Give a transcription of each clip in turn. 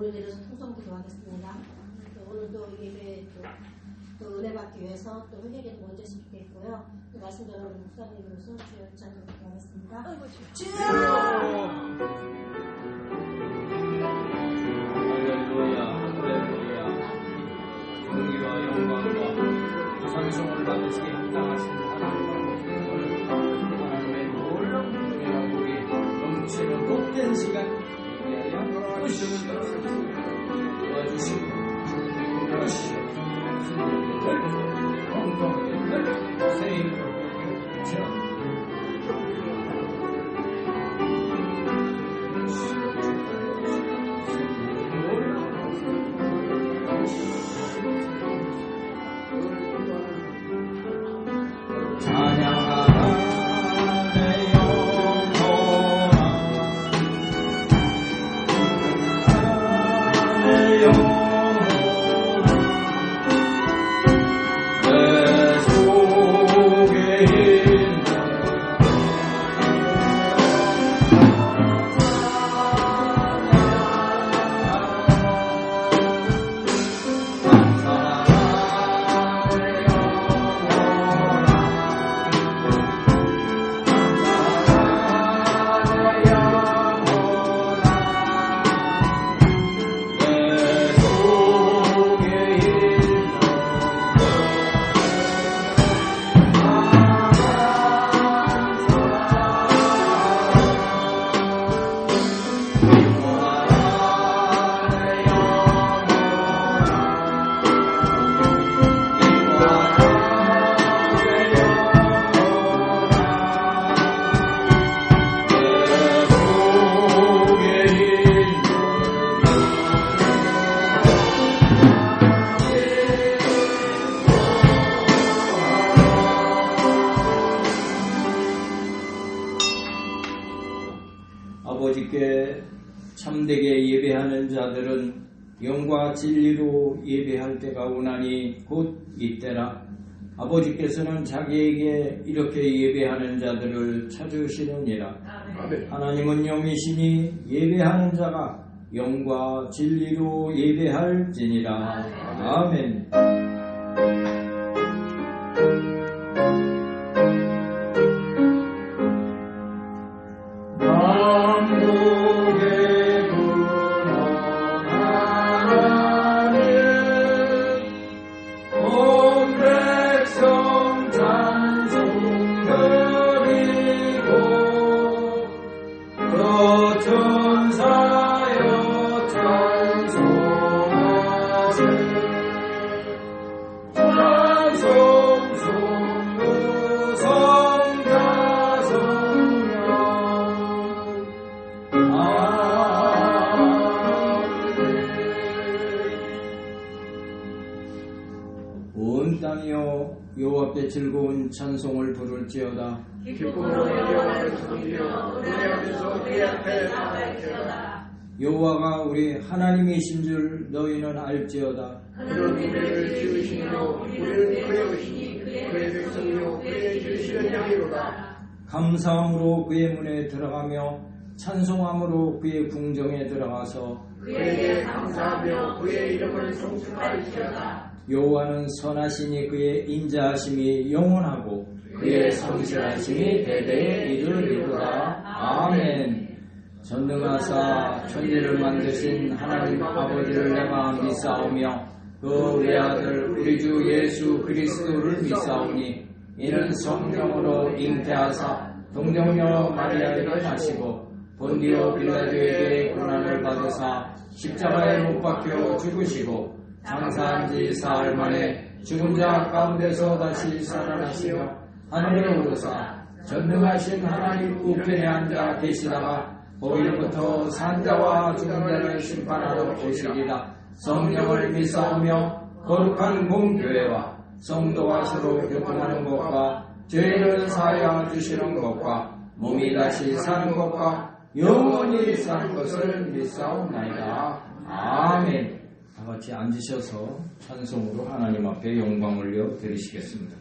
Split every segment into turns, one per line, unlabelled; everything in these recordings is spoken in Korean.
우리 내려서 통성 기도하겠습니다. 오늘도 예배 또 은혜 받기 위해서 또 회개를 먼저 했으면 좋겠고요. 말씀 전하는 목사님으로서 주여 찬송 기도하겠습니다. 주여!
할렐루야, 할렐루야. 존귀와 영광과 찬송을 받으시기 합당하신 하나님의 놀라운 은혜와 복이 넘치는 복된 시간 위하여 도와주시고 아버지께 참되게 예배하는 자들은 영과 진리로 예배할 때가 오나니 곧 이때라. 아버지께서는 자기에게 이렇게 예배하는 자들을 찾으시느니라. 하나님은 영이시니 예배하는 자가 영과 진리로 예배할지니라. 아멘. 온 땅이여 여호와께 즐거운 찬송을 부를지어다.
기쁨으로 여호와를 섬기며 노래하면서 그의 앞에 나갈지어다.
여호와가 우리 하나님이신 줄 너희는 알지어다.
그는 우리를 지으시며 우리를 그려오시니 그의 백성이요 그의 지으시는 양이로다.
감사함으로 그의 문에 들어가며 찬송함으로 그의 궁정에 들어가서
그에게 감사하며 그의 이름을 송축할지어다.
여호와는 선하시니 그의 인자하심이 영원하고 그의 성실하심이 대대에 이르리로다. 아멘. 전능하사 천지를 만드신 하나님 아버지를 내가 믿사오며 그 외아들 우리 주 예수 그리스도를 믿사오니 이는 성령으로 잉태하사 동정녀 마리아에게 나시고 본디오 빌라도에게 고난을 받으사 십자가에 못 박혀 죽으시고 장사한 지 사흘 만에 죽은 자 가운데서 다시 살아나시며 하늘에 오르사 전능하신 하나님 우편에 앉아 계시다가 거기로부터 산자와 죽은 자를 심판하러 오시리라. 성령을 믿사오며 거룩한 공교회와 성도와 서로 교통하는 것과 죄를 사하여 주시는 것과 몸이 다시 사는 것과 영원히 사는 것을 믿사옵나이다. 아멘. 다 같이 앉으셔서 찬송으로 하나님 앞에 영광 올려 드리시겠습니다.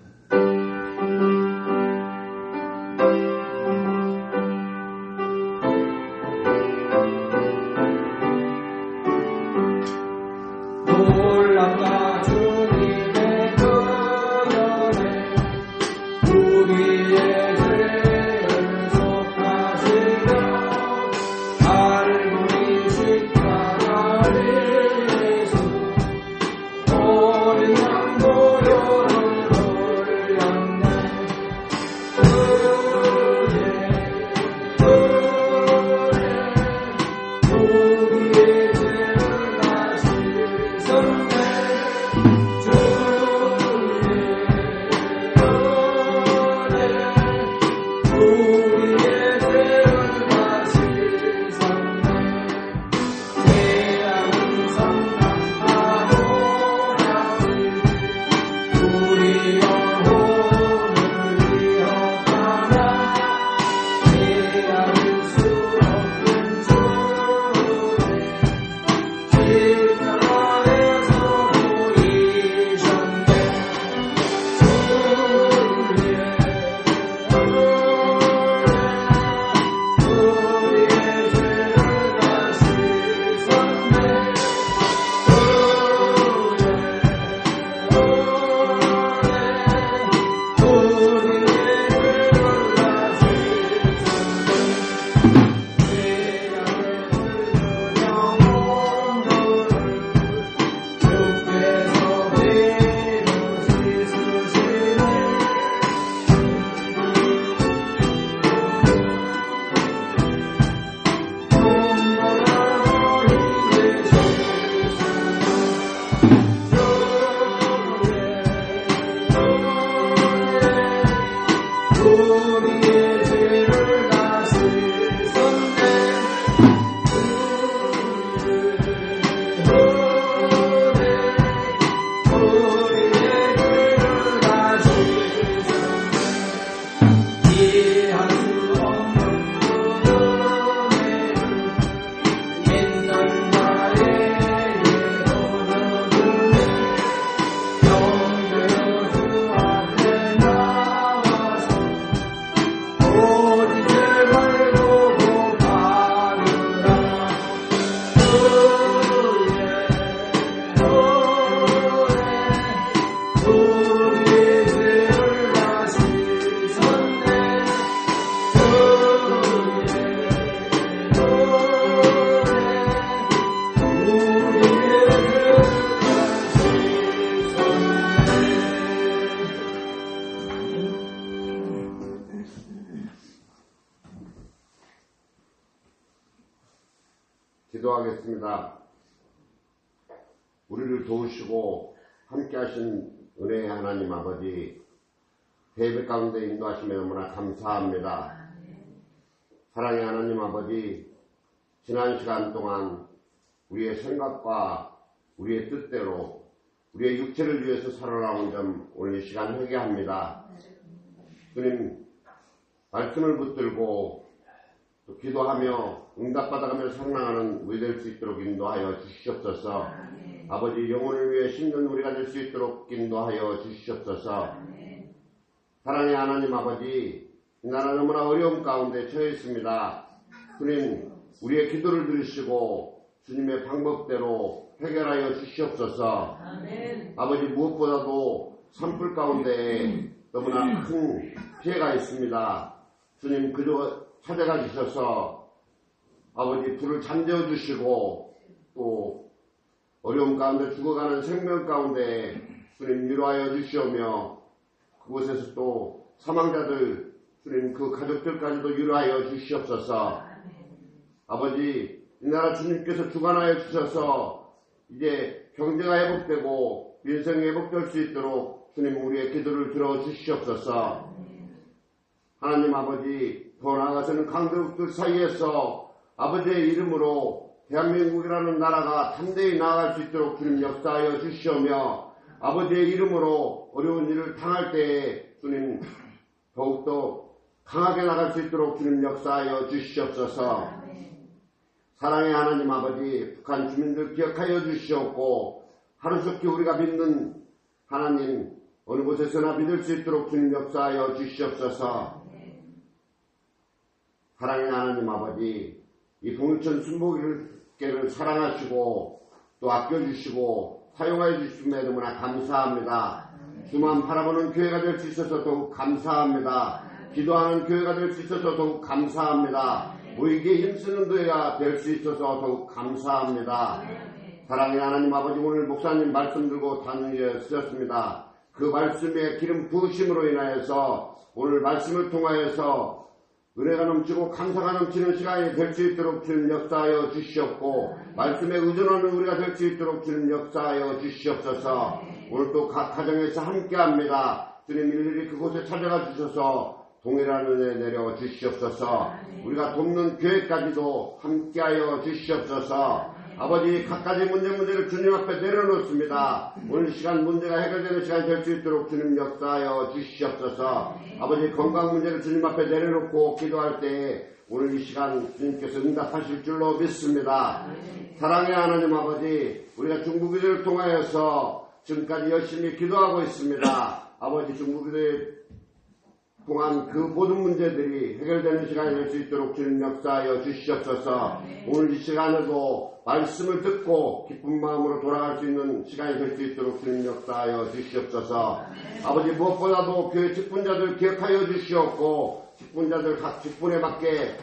기도하겠습니다. 우리를 도우시고 함께 하신 은혜의 하나님 아버지, 예배 가운데 인도하시며 너무나 감사합니다. 사랑의 하나님 아버지, 지난 시간 동안 우리의 생각과 우리의 뜻대로 우리의 육체를 위해서 살아나온 점 오늘 이 시간 회개합니다. 주님, 말씀을 붙들고 또 기도하며 응답받아가며 살아나가는 우리 될 수 있도록 인도하여 주시옵소서. 아버지, 영혼을 위해 심는 우리가 될 수 있도록 인도하여 주시옵소서. 사랑의 하나님 아버지, 이 나라 너무나 어려움 가운데 처해 있습니다. 주님, 우리의 기도를 들으시고 주님의 방법대로 해결하여 주시옵소서. 아버지, 무엇보다도 산불 가운데 너무나 큰 피해가 있습니다. 주님, 그저 찾아가 주셔서 아버지 불을 잠재워 주시고 또 어려움 가운데 죽어가는 생명 가운데 주님 위로하여 주시오며 그곳에서 또 사망자들 주님 그 가족들까지도 위로하여 주시옵소서. 아버지, 이 나라 주님께서 주관하여 주셔서 이제 경제가 회복되고 민생이 회복될 수 있도록 주님 우리의 기도를 들어주시옵소서. 하나님 아버지, 더 나아가서는 강대국들 사이에서 아버지의 이름으로 대한민국이라는 나라가 담대히 나아갈 수 있도록 주님 역사하여 주시오며 아버지의 이름으로 어려운 일을 당할 때에 주님 더욱더 강하게 나갈 수 있도록 주님 역사하여 주시옵소서. 사랑의 하나님 아버지, 북한 주민들 기억하여 주시옵고 하루속히 우리가 믿는 하나님 어느 곳에서나 믿을 수 있도록 주님 역사하여 주시옵소서. 사랑의 하나님 아버지, 이 동천 순복음교회를 사랑하시고 또 아껴주시고 사용하여 주심에 너무나 감사합니다. 주만 바라보는 교회가 될 수 있어서 더욱 감사합니다. 기도하는 교회가 될 수 있어서 더욱 감사합니다. 모이기에 힘쓰는 교회가 될 수 있어서 더욱 감사합니다. 사랑의 하나님 아버지, 오늘 목사님 말씀 들고 단위에 쓰셨습니다. 그 말씀의 기름 부으심으로 인하여서 오늘 말씀을 통하여서 은혜가 넘치고 감사가 넘치는 시간이 될 수 있도록 주님 역사하여 주시옵고 말씀에 의존하는 우리가 될 수 있도록 주님 역사하여 주시옵소서. 오늘 또 각 가정에서 함께합니다. 주님 일일이 그곳에 찾아가 주셔서 동일한 은혜 내려 주시옵소서. 우리가 돕는 교회까지도 함께하여 주시옵소서. 아버지, 각가지 문제를 주님 앞에 내려놓습니다. 오늘 시간 문제가 해결되는 시간이 될 수 있도록 주님 역사하여 주시옵소서. 아버지, 건강 문제를 주님 앞에 내려놓고 기도할 때에 오늘 이 시간 주님께서 응답하실 줄로 믿습니다. 사랑의 하나님 아버지, 우리가 중부기도를 통하여서 지금까지 열심히 기도하고 있습니다. 아버지, 중부기도의 동안 그 모든 문제들이 해결되는 시간이 될 수 있도록 주님 역사하여 주시옵소서. 오늘 이 시간에도 말씀을 듣고 기쁜 마음으로 돌아갈 수 있는 시간이 될 수 있도록 주님 역사하여 주시옵소서. 아버지, 무엇보다도 교회 직분자들 기억하여 주시옵고 직분자들 각 직분에 맞게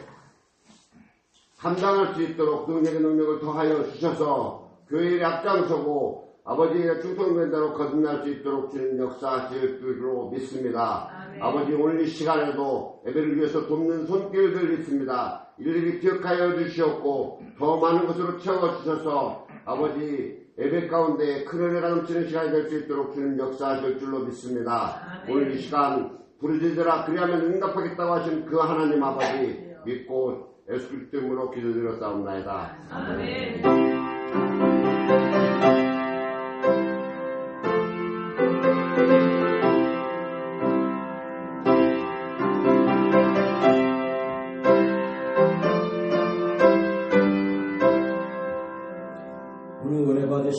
감당할 수 있도록 능력을 더하여 주셔서 교회에 앞장서고 아버지의 충성된대로 거듭날 수 있도록 주님 역사하실 줄로 믿습니다. 아버지, 오늘 이 시간에도 예배를 위해서 돕는 손길들 있습니다. 일일이 기억하여 주시옵고 더 많은 것으로 채워주셔서 아버지 예배 가운데 큰 은혜가 넘치는 시간이 될 수 있도록 주님 역사하실 줄로 믿습니다. 오늘 이 시간 부르짖으라 그리하면 응답하겠다고 하신 그 하나님 아버지 믿고 예수 그리스도 이름으로 기도드렸사옵나이다. 아멘.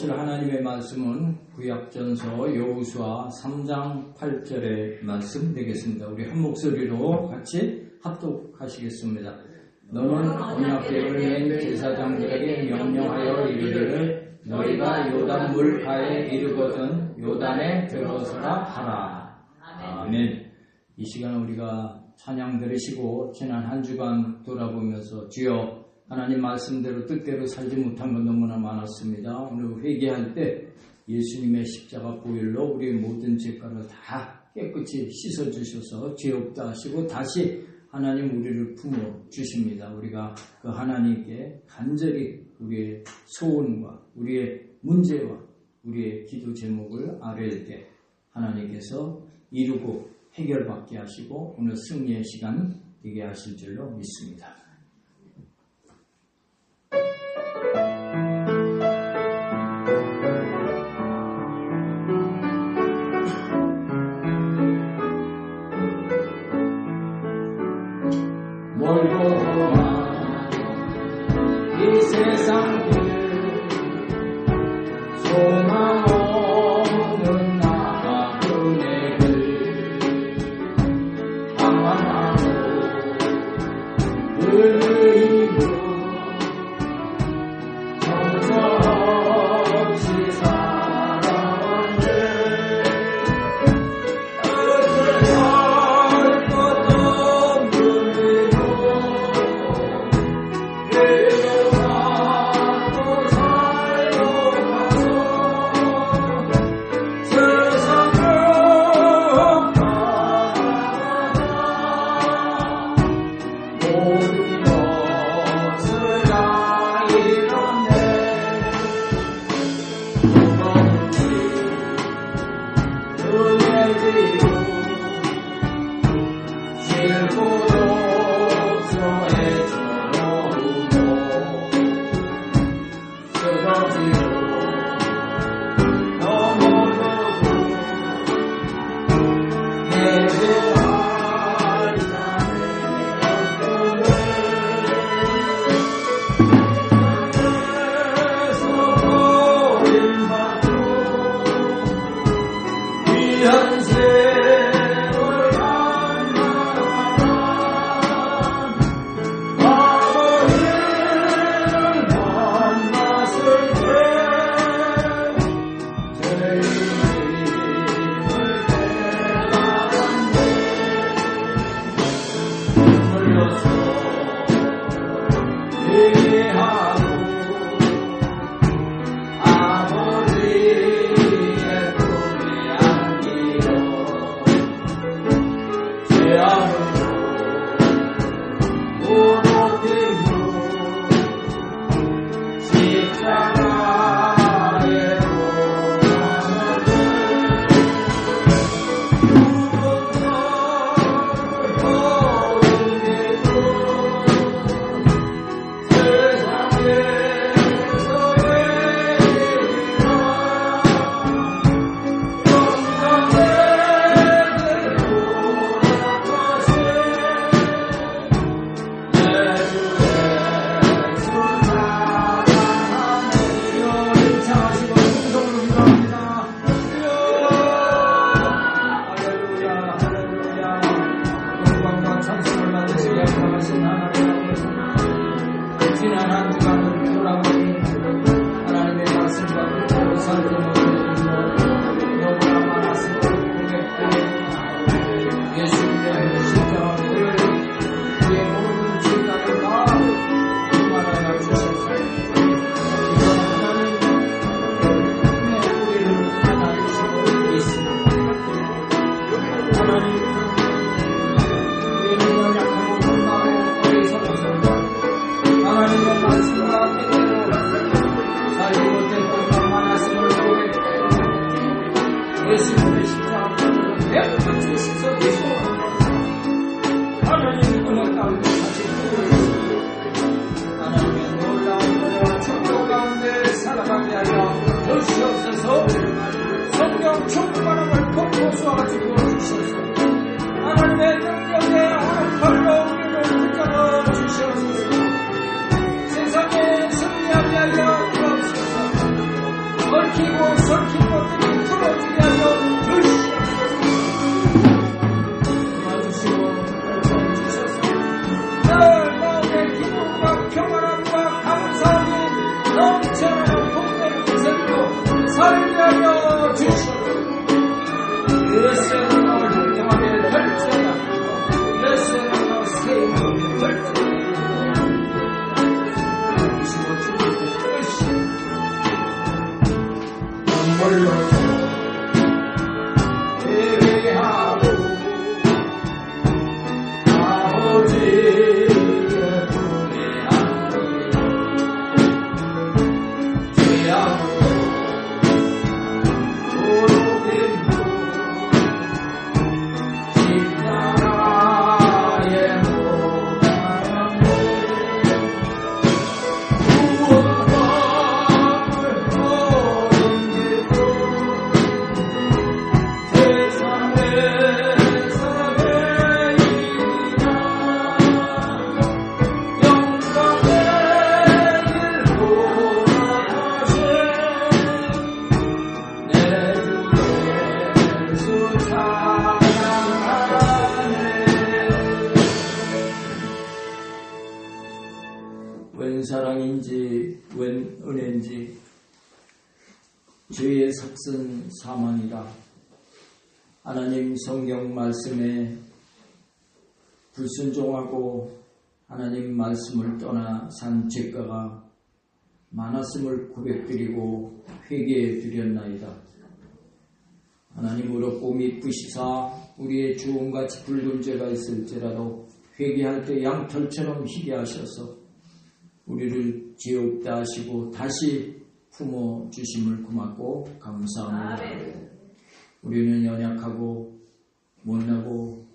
하나님의 말씀은 구약전서 여호수아 3장 8절의 말씀 되겠습니다. 우리 한 목소리로 같이 합독하시겠습니다. 너는 언약궤를 맨 제사장들에게 명령하여 이르기를 너희가 요단 물가에 이르거든 요단에 들어서라 하라. 아멘. 이 시간 우리가 찬양 들으시고 지난 한 주간 돌아보면서 주여 하나님 말씀대로 뜻대로 살지 못한 건 너무나 많았습니다. 오늘 회개할 때 예수님의 십자가 보혈로 우리의 모든 죄가를 다 깨끗이 씻어주셔서 죄 없다 하시고 다시 하나님 우리를 품어 주십니다. 우리가 그 하나님께 간절히 우리의 소원과 우리의 문제와 우리의 기도 제목을 아뢰일 때 하나님께서 이루고 해결받게 하시고 오늘 승리의 시간 되게 하실 줄로 믿습니다. 이 세상 소망 없는 나그네들 방황하고 그 힘으로 정처없이 살아왔네. 어쩔 것도 없는 이로 아닌지 웬 은혜인지 죄의 삭슨 사망이라 하나님 성경 말씀에 불순종하고 하나님 말씀을 떠나 산 죄가가 많았음을 고백드리고 회개해 드렸나이다. 하나님 어렵고 미쁘시사 우리의 주홍같이 붉은 죄가 있을지라도 회개할 때 양털처럼 희게 하셔서 우리를 죄 없다 하시고 다시 품어 주심을 고맙고 감사합니다. 우리는 연약하고 못나고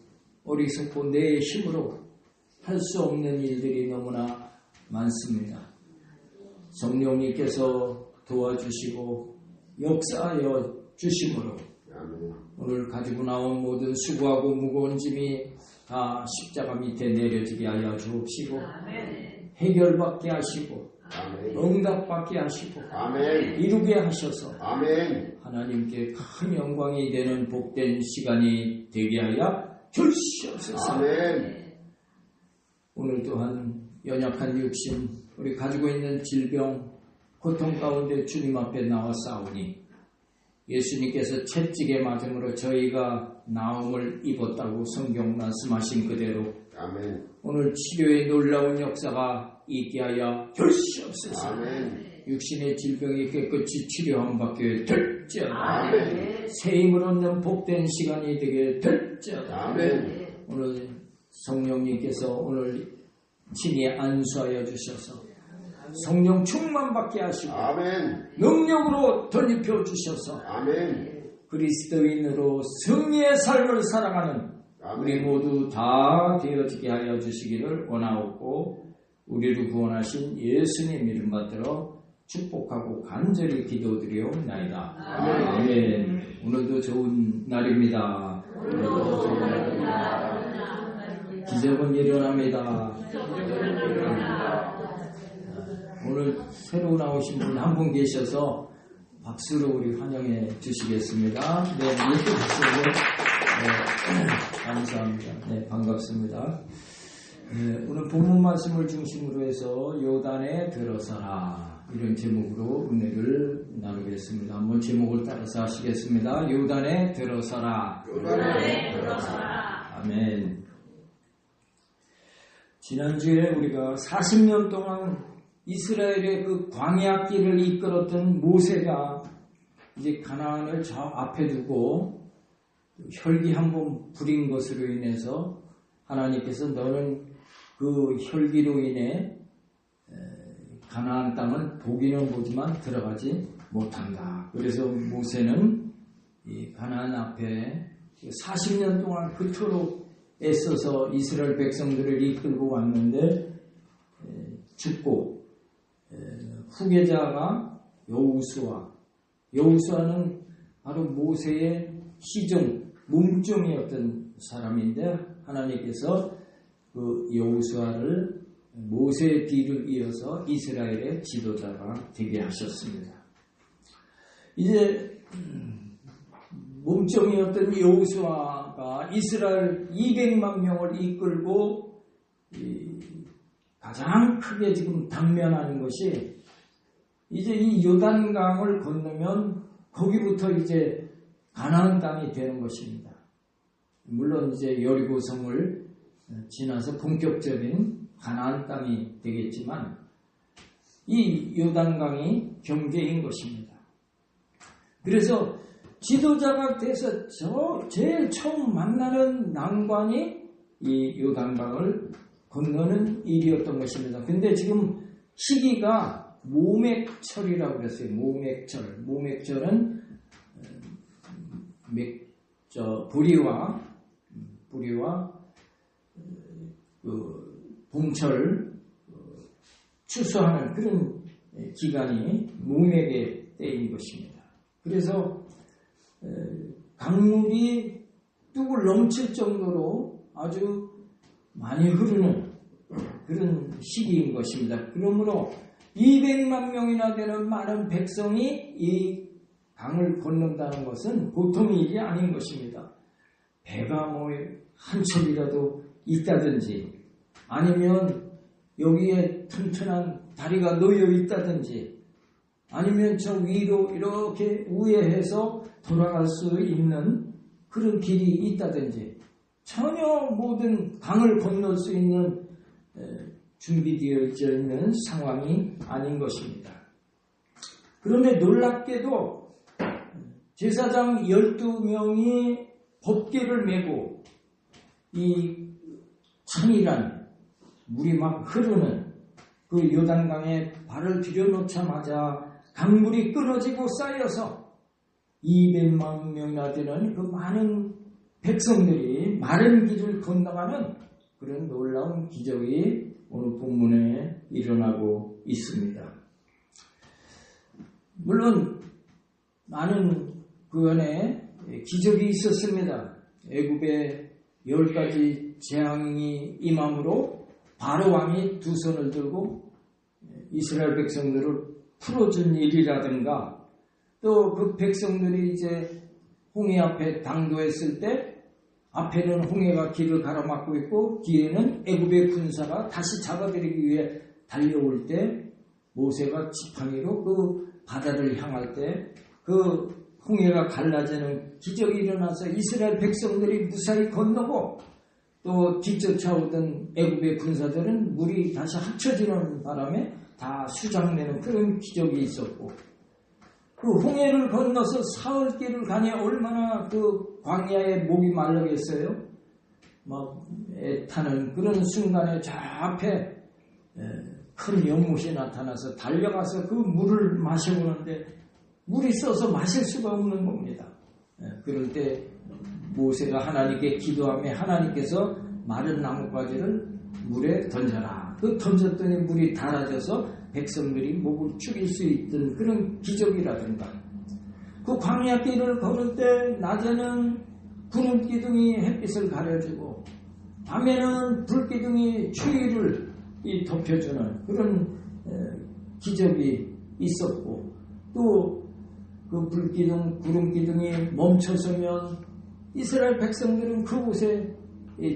어리석고 내 힘으로 할 수 없는 일들이 너무나 많습니다. 성령님께서 도와주시고 역사하여 주심으로 오늘 가지고 나온 모든 수고하고 무거운 짐이 다 십자가 밑에 내려지게 하여 주옵시고 해결받게 하시고 응답받게 하시고 이루게 하셔서 하나님께 큰 영광이 되는 복된 시간이 되게 하여 주시옵소서. 오늘 또한 연약한 육신 우리 가지고 있는 질병 고통 가운데 주님 앞에 나와 싸우니 예수님께서 채찍에 맞음으로 저희가 나음을 입었다고 성경 말씀하신 그대로 오늘 치료의 놀라운 역사가 있게 하여 주시옵소서. 육신의 질병이 깨끗이 치료함 받게 될지어다. 새 힘을 얻는 복된 시간이 되게 될지어다. 오늘 성령님께서 오늘 친히 안수하여 주셔서 성령 충만 받게 하시고 능력으로 덧입혀 주셔서 그리스도인으로 승리의 삶을 살아가는 우리 모두 다 되어지게 하여 주시기를 원하옵고 우리를 구원하신 예수님 이름 받들어 축복하고 간절히 기도드리옵나이다. 아멘. 오늘도 좋은 날입니다. 기적은 일어납니다. 오늘 새로 나오신 분 한 분 계셔서 박수로 우리 환영해 주시겠습니다. 네, 이렇게 박수로 감사합니다. 네, 반갑습니다. 네, 오늘 본문 말씀을 중심으로 해서 요단에 들어서라 이런 제목으로 은혜를 나누겠습니다. 한번 제목을 따라서 하시겠습니다. 요단에 들어서라. 아멘. 지난주에 우리가 40년 동안 이스라엘의 그 광야길을 이끌었던 모세가 이제 가나안을 저 앞에 두고 혈기 한번 부린 것으로 인해서 하나님께서 너는 그 혈기로 인해 가나안 땅은 보기는 보지만 들어가지 못한다. 그래서 모세는 이 가나안 앞에 40년 동안 그토록 애써서 이스라엘 백성들을 이끌고 왔는데 죽고 후계자가 여호수아는 바로 모세의 몸종이었던 사람인데 하나님께서 그 여호수아를 모세의 뒤를 이어서 이스라엘의 지도자가 되게 하셨습니다. 이제 몸종이었던 여호수아가 이스라엘 200만 명을 이끌고 가장 크게 지금 당면하는 것이 이제 이 요단강을 건너면 거기부터 이제 가나안 땅이 되는 것입니다. 물론 이제 여리고성을 지나서 본격적인 가나안 땅이 되겠지만 이 요단강이 경계인 것입니다. 그래서 지도자가 돼서 제일 처음 만나는 난관이 이 요단강을 건너는 일이었던 것입니다. 근데 지금 시기가 모맥철이라고 그랬어요. 모맥철은 보리와 봄철 추수하는 그런 기간이 모맥의 때인 것입니다. 그래서 강물이 뚝을 넘칠 정도로 아주 많이 흐르는 그런 시기인 것입니다. 그러므로 200만 명이나 되는 많은 백성이 이 강을 건넌다는 것은 보통의 일이 아닌 것입니다. 배가 한 척이라도 있다든지 아니면 여기에 튼튼한 다리가 놓여 있다든지 아니면 저 위로 이렇게 우회해서 돌아갈 수 있는 그런 길이 있다든지 전혀 모든 강을 건널 수 있는 준비되어 있는 상황이 아닌 것입니다. 그런데 놀랍게도 제사장 12명이 법궤를 메고 이 찬이란 물이 막 흐르는 그 요단강에 발을 들여놓자마자 강물이 끊어지고 쌓여서 200만 명이나 되는 그 많은 백성들이 마른 길을 건너가는 그런 놀라운 기적이 오늘 본문에 일어나고 있습니다. 물론 많은 그 안에 기적이 있었습니다. 애굽에 10가지 재앙이 임함으로 바로 왕이 두 손을 들고 이스라엘 백성들을 풀어준 일이라든가 또 그 백성들이 이제 홍해 앞에 당도했을 때 앞에는 홍해가 길을 가로막고 있고 뒤에는 애굽의 군사가 다시 잡아들이기 위해 달려올 때 모세가 지팡이로 그 바다를 향할 때 그 홍해가 갈라지는 기적이 일어나서 이스라엘 백성들이 무사히 건너고 또 뒤쫓아오던 애굽의 군사들은 물이 다시 합쳐지는 바람에 다 수장되는 그런 기적이 있었고 그 홍해를 건너서 사흘 길을 가니 얼마나 그 광야에 목이 말르겠어요. 막 애타는 그런 순간에 저 앞에 큰 연못이 나타나서 달려가서 그 물을 마셔보는데 물이 써서 마실 수가 없는 겁니다. 그럴 때 모세가 하나님께 기도하며 하나님께서 마른 나뭇가지를 물에 던져라. 그 던졌더니 물이 달아져서 백성들이 목을 축일 수 있던 그런 기적이라든가 그 광야길을 걸을 때 낮에는 구름기둥이 햇빛을 가려주고 밤에는 불기둥이 추위를 덮여주는 그런 기적이 있었고 또 그 불기둥, 구름기둥이 멈춰서면 이스라엘 백성들은 그곳에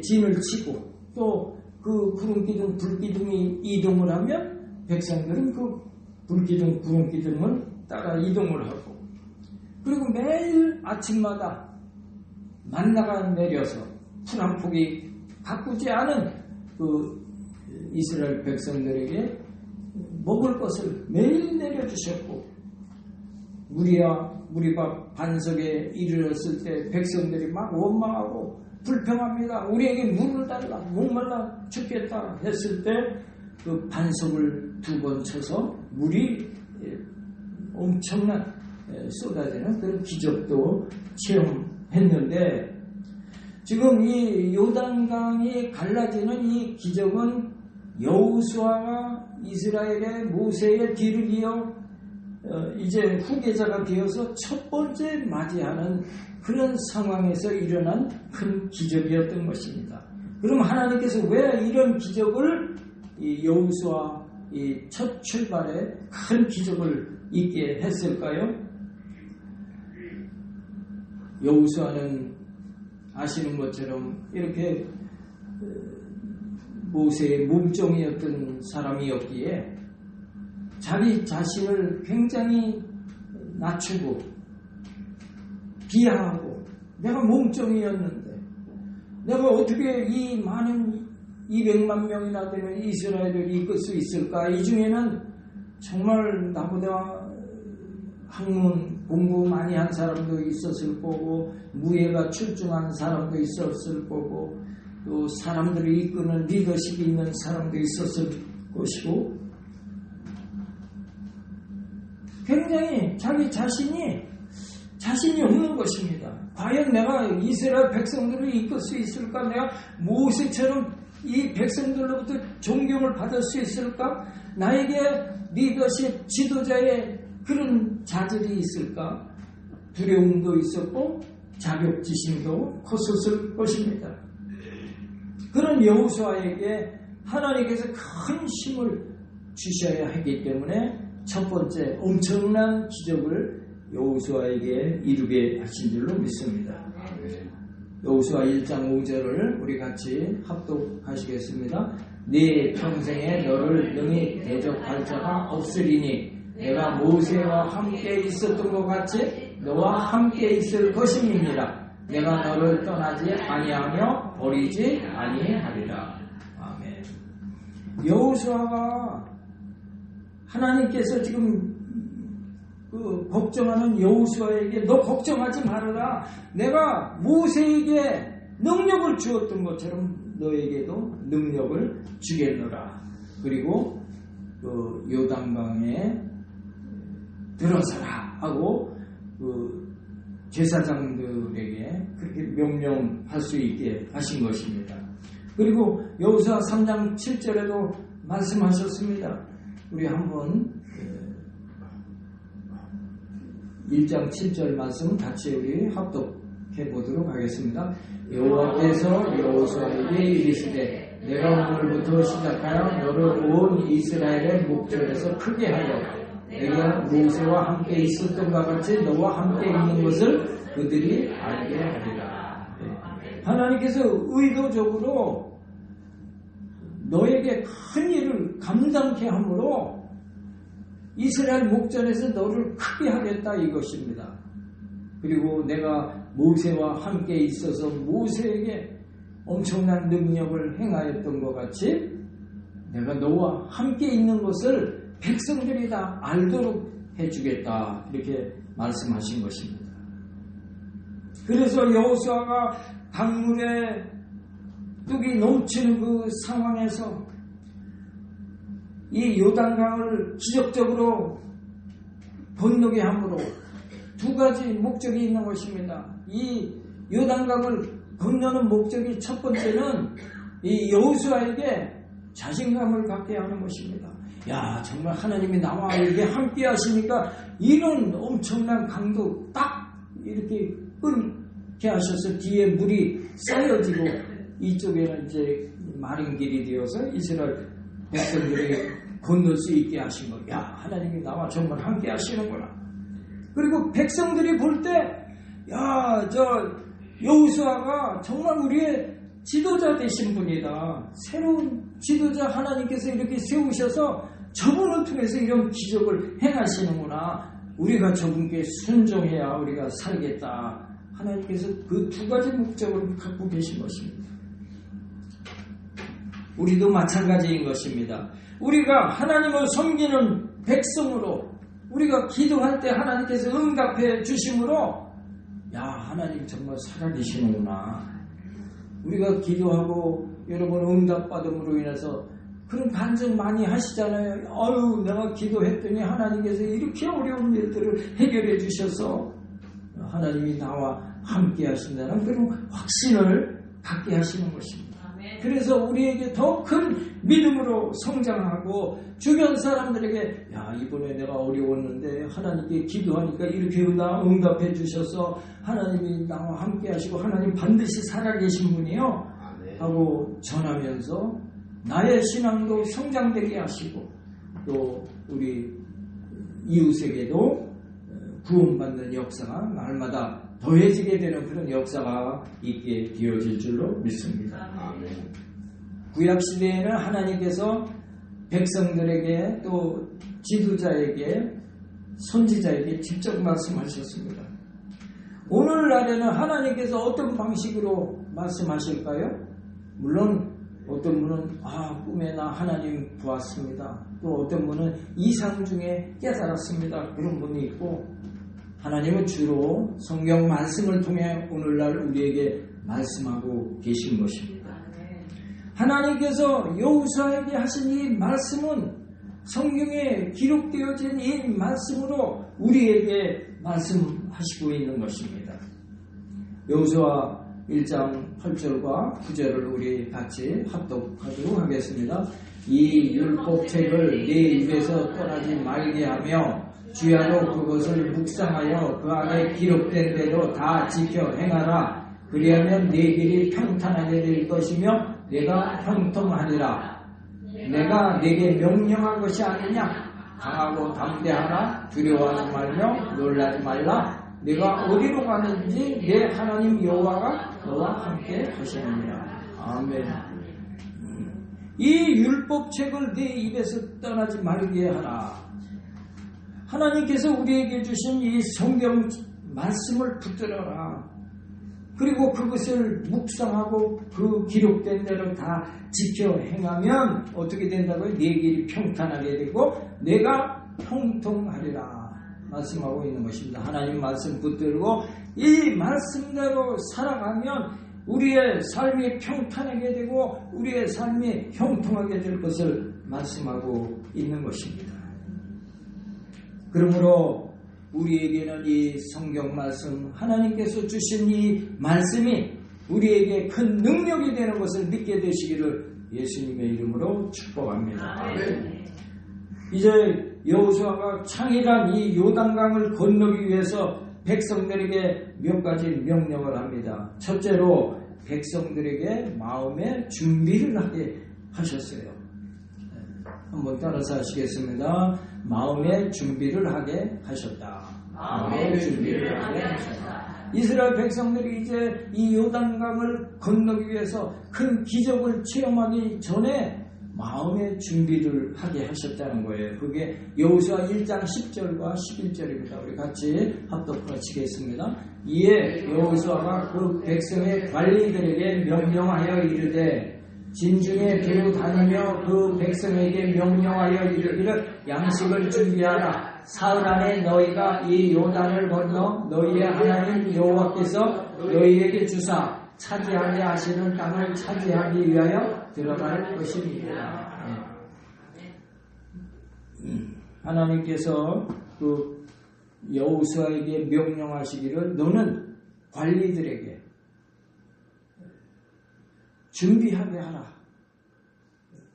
진을 치고 또 그 구름기둥, 불기둥이 이동을 하면 백성들은 그 불기둥, 구름기둥을 따라 이동을 하고 그리고 매일 아침마다 만나가 내려서 풀 한 폭이 가꾸지 않은 그 이스라엘 백성들에게 먹을 것을 매일 내려주셨고 무리밥 반석에 이르렀을 때 백성들이 막 원망하고 불평합니다. 우리에게 물을 달라 목말라 죽겠다 했을 때 그 반석을 2번 쳐서 물이 엄청난 쏟아지는 그런 기적도 체험했는데 지금 이 요단강이 갈라지는 이 기적은 여호수아가 이스라엘의 모세의 뒤를 이어 이제 후계자가 되어서 첫 번째 맞이하는 그런 상황에서 일어난 큰 기적이었던 것입니다. 그럼 하나님께서 왜 이런 기적을 이 여호수아 이 첫 출발에 큰 기적을 있게 했을까요? 여호수아는 아시는 것처럼 이렇게 모세의 몸종이었던 사람이었기에 자기 자신을 굉장히 낮추고 비하하고 내가 몸종이었는데 내가 어떻게 이 많은 200만 명이나 되는 이스라엘을 이끌 수 있을까? 이 중에는 정말 나보다 학문 공부 많이 한 사람도 있었을 거고 무예가 출중한 사람도 있었을 거고 또 사람들을 이끄는 리더십이 있는 사람도 있었을 것이고 굉장히 자기 자신이 없는 것입니다. 과연 내가 이스라엘 백성들을 이끌 수 있을까? 내가 모세처럼 이 백성들로부터 존경을 받을 수 있을까? 나에게 리더십 지도자의 그런 자질이 있을까? 두려움도 있었고 자격지심도 컸었을 것입니다. 그런 여호수아에게 하나님께서 큰 힘을 주셔야 하기 때문에 첫 번째 엄청난 기적을 여호수아에게 이루게 하신 줄로 믿습니다. 여호수아 1장 5절을 우리 같이 합독하시겠습니다. 네 평생에 너를 능히 대적할 자가 없으리니 내가 모세와 함께 있었던 것 같이 너와 함께 있을 것임이니라. 내가 너를 떠나지 아니하며 버리지 아니하리라. 아멘. 여호수아가 하나님께서 지금 걱정하는 여호수아에게 너 걱정하지 말아라. 내가 모세에게 능력을 주었던 것처럼 너에게도 능력을 주겠노라. 그리고 요단강에 들어서라 하고 제사장들에게 그렇게 명령할 수 있게 하신 것입니다. 그리고 여호수아 3장 7절에도 말씀하셨습니다. 우리 한번 1장 7절 말씀 같이 우리 합독해 보도록 하겠습니다. 여호와께서 여호수아에게 이르시되 내가 오늘부터 시작하여 너를 온 이스라엘의 목전에서 크게 하여 내가 모세와 함께 있었던 것 같이 너와 함께 있는 것을 그들이 알게 하리라. 하나님께서 의도적으로 너에게 큰 일을 감당케 함으로 이스라엘 목전에서 너를 크게 하겠다 이것입니다. 그리고 내가 모세와 함께 있어서 모세에게 엄청난 능력을 행하였던 것 같이 내가 너와 함께 있는 것을 백성들이 다 알도록 해주겠다 이렇게 말씀하신 것입니다. 그래서 여호수아가 강물에 뚝이 넘치는 그 상황에서 이 요단강을 기적적으로 건너게 함으로 두 가지 목적이 있는 것입니다. 이 요단강을 건너는 목적이 첫 번째는 이 여호수아에게 자신감을 갖게 하는 것입니다. 야, 정말 하나님이 나와 이렇게 함께 하시니까 이런 엄청난 강도 딱 이렇게 끊게 하셔서 뒤에 물이 쌓여지고 이쪽에는 이제 마른 길이 되어서 이스라엘 백성들이 건널 수 있게 하신 거예요. 야, 하나님이 나와 정말 함께 하시는구나. 그리고 백성들이 볼 때, 야, 여호수아가 정말 우리의 지도자 되신 분이다. 새로운 지도자 하나님께서 이렇게 세우셔서 저분을 통해서 이런 기적을 행하시는구나. 우리가 저분께 순종해야 우리가 살겠다. 하나님께서 그 두 가지 목적을 갖고 계신 것입니다. 우리도 마찬가지인 것입니다. 우리가 하나님을 섬기는 백성으로 우리가 기도할 때 하나님께서 응답해 주심으로 야, 하나님 정말 살아계시는구나. 우리가 기도하고 여러분 응답받음으로 인해서 그런 간증 많이 하시잖아요. 아유, 내가 기도했더니 하나님께서 이렇게 어려운 일들을 해결해 주셔서 하나님이 나와 함께 하신다는 그런 확신을 갖게 하시는 것입니다. 그래서 우리에게 더 큰 믿음으로 성장하고 주변 사람들에게 야, 이번에 내가 어려웠는데 하나님께 기도하니까 이렇게 응답해 주셔서 하나님이 나와 함께 하시고 하나님 반드시 살아계신 분이요 하고 전하면서 나의 신앙도 성장되게 하시고 또 우리 이웃에게도 구원받는 역사가 날마다 더해지게 되는 그런 역사가 있게 되어질 줄로 믿습니다. 구약시대에는 하나님께서 백성들에게 또 지도자에게 선지자에게 직접 말씀하셨습니다. 오늘날에는 하나님께서 어떤 방식으로 말씀하실까요? 물론 어떤 분은 꿈에 나 하나님 보았습니다. 또 어떤 분은 이상 중에 깨달았습니다. 그런 분이 있고 하나님은 주로 성경 말씀을 통해 오늘날 우리에게 말씀하고 계신 것입니다. 하나님께서 여호수아에게 하신 이 말씀은 성경에 기록되어진 이 말씀으로 우리에게 말씀하시고 있는 것입니다. 여호수아 1장 8절과 9절을 우리 같이 합독하도록 하겠습니다. 이 율법책을 네 입에서 떠나지 말게 하며 주야로 그것을 묵상하여 그 안에 기록된 대로 다 지켜 행하라. 그리하면 네 길이 평탄하게 될 것이며 내가 형통하리라. 내가 네게 명령한 것이 아니냐. 강하고 담대하라. 두려워하지 말며 놀라지 말라. 내가 어디로 가는지 내 하나님 여호와가 너와 함께 하시느니라. 아멘. 이 율법책을 내 입에서 떠나지 말게 하라. 하나님께서 우리에게 주신 이 성경 말씀을 붙들어라. 그리고 그것을 묵상하고 그 기록된 대로 다 지켜 행하면 어떻게 된다고요? 내 길이 평탄하게 되고 내가 형통하리라 말씀하고 있는 것입니다. 하나님 말씀 붙들고 이 말씀대로 살아가면 우리의 삶이 평탄하게 되고 우리의 삶이 형통하게 될 것을 말씀하고 있는 것입니다. 그러므로 우리에게는 이 성경 말씀, 하나님께서 주신 이 말씀이 우리에게 큰 능력이 되는 것을 믿게 되시기를 예수님의 이름으로 축복합니다.
아멘.
이제 여호수아가 창이란 이 요단강을 건너기 위해서 백성들에게 몇 가지 명령을 합니다. 첫째로 백성들에게 마음의 준비를 하게 하셨어요. 한번 따라서 하시겠습니다. 마음의 준비를 하게 하셨다. 마음의 준비를 하게 하셨다. 이스라엘 백성들이 이제 이 요단강을 건너기 위해서 큰 기적을 체험하기 전에 마음의 준비를 하게 하셨다는 거예요. 그게 여호수아 1장 10절과 11절입니다. 우리 같이 합독하시겠습니다. 이에 여호수아가 그 백성의 관리들에게 명령하여 이르되 진중에 두루 다니며 그 백성에게 명령하여 이르기를 양식을 준비하라. 사흘 안에 너희가 이 요단을 건너 너희의 하나님 여호와께서 너희에게 주사 차지하게 하시는 땅을 차지하기 위하여 들어갈 것입니다. 하나님께서 그 여호수아에게 명령하시기를 너는 관리들에게 준비하게 하라.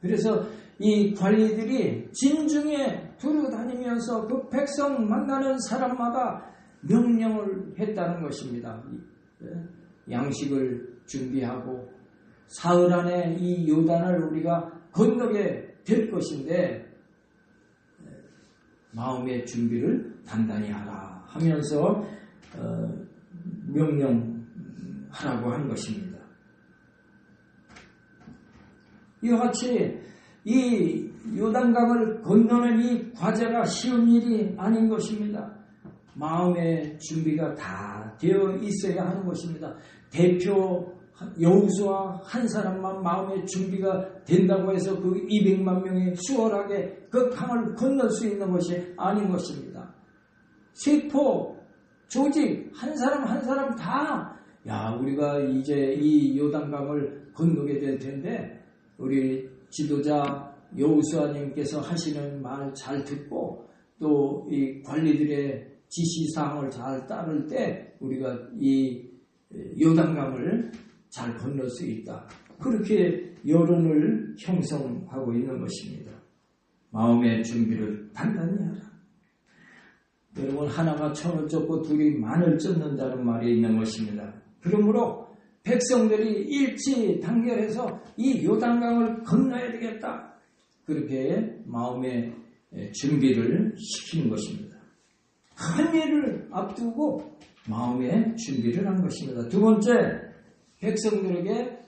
그래서 이 관리들이 진중에 두루 다니면서 그 백성 만나는 사람마다 명령을 했다는 것입니다. 양식을 준비하고 사흘 안에 이 요단을 우리가 건너게 될 것인데 마음의 준비를 단단히 하라 하면서 명령하라고 한 것입니다. 이와 같이 이 요단강을 건너는 이 과제가 쉬운 일이 아닌 것입니다. 마음의 준비가 다 되어 있어야 하는 것입니다. 대표 여호수아 한 사람만 마음의 준비가 된다고 해서 그 200만 명이 수월하게 그 강을 건널 수 있는 것이 아닌 것입니다. 세포, 조직 한 사람 한 사람 다 우리가 이제 이 요단강을 건너게 될 텐데 우리 지도자 여호수아님께서 하시는 말 잘 듣고 또 이 관리들의 지시사항을 잘 따를 때 우리가 이 요단강을 잘 건널 수 있다. 그렇게 여론을 형성하고 있는 것입니다. 마음의 준비를 단단히 하라. 여러분 하나가 천을 쫓고 둘이 만을 쫓는다는 말이 있는 것입니다. 그러므로 백성들이 일치 단결해서 이 요단강을 건너야 되겠다. 그렇게 마음의 준비를 시키는 것입니다. 큰 일을 앞두고 마음의 준비를 한 것입니다. 두 번째, 백성들에게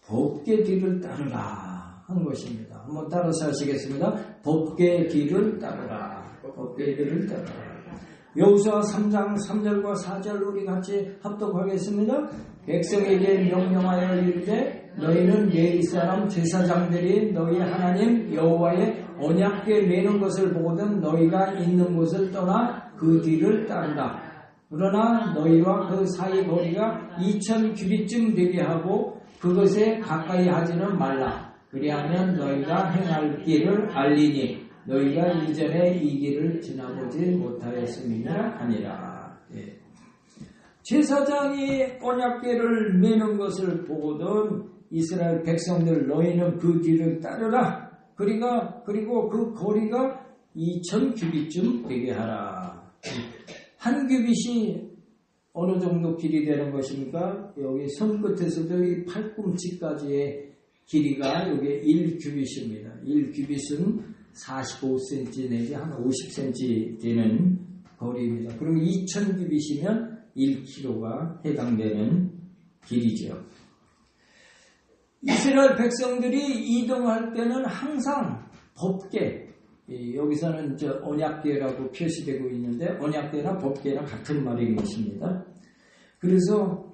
법궤 뒤를 따르라 한 것입니다. 한번 따라서 하시겠습니다. 법궤 뒤를 따르라. 법궤 뒤를 따르라. 여호수아 3장 3절과 4절 우리 같이 합독하겠습니다. 백성에게 명령하여 이르되 너희는 내 이스라엘 제사장들이 너희 하나님 여호와의 언약궤 매는 것을 보거든 너희가 있는 곳을 떠나 그 뒤를 따르라. 그러나 너희와 그 사이 거리가 2000규빗쯤 되게 하고 그것에 가까이 하지는 말라. 그리하면 너희가 행할 길을 알리니 너희가 이전에 이 길을 지나보지 못하였음이라 하니라. 제사장이 언약궤를 매는 것을 보거든 이스라엘 백성들 너희는 그 뒤를 따르라. 그리고 그 거리가 2000규빗쯤 되게 하라. 한 규빗이 어느 정도 길이 되는 것입니까? 여기 손끝에서도 이 팔꿈치까지의 길이가 여기 1규빗입니다. 1규빗은 45cm 내지 한 50cm 되는 거리입니다. 그럼 2000규빗이면 1km가 해당되는 길이죠. 이스라엘 백성들이 이동할 때는 항상 법궤, 여기서는 언약궤라고 표시되고 있는데 언약궤나 법궤랑 같은 말인 것입니다. 그래서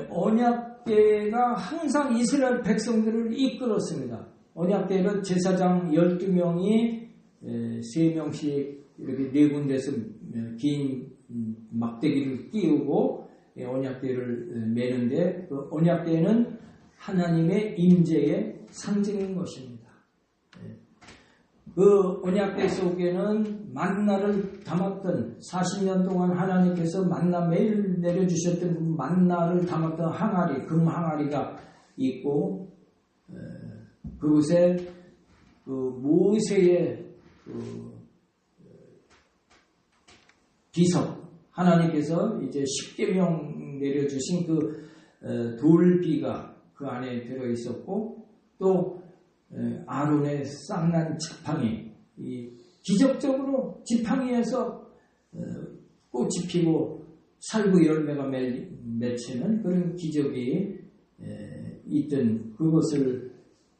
언약궤가 항상 이스라엘 백성들을 이끌었습니다. 언약궤는 제사장 12명이 3명씩 이렇게 4군데서 긴 막대기를 띄우고 언약궤를 매는데 그 언약궤는 하나님의 임재의 상징인 것입니다. 그 언약궤 속에는 만나를 담았던 40년 동안 하나님께서 만나 매일 내려주셨던 그 만나를 담았던 항아리, 금 항아리가 있고 그곳에 그 모세의 비석, 하나님께서 이제 십계명 내려주신 그 돌비가 그 안에 들어 있었고 또 아론의 쌍난 지팡이, 기적적으로 지팡이에서 꽃이 피고 살구 열매가 맺히는 그런 기적이 있던 그것을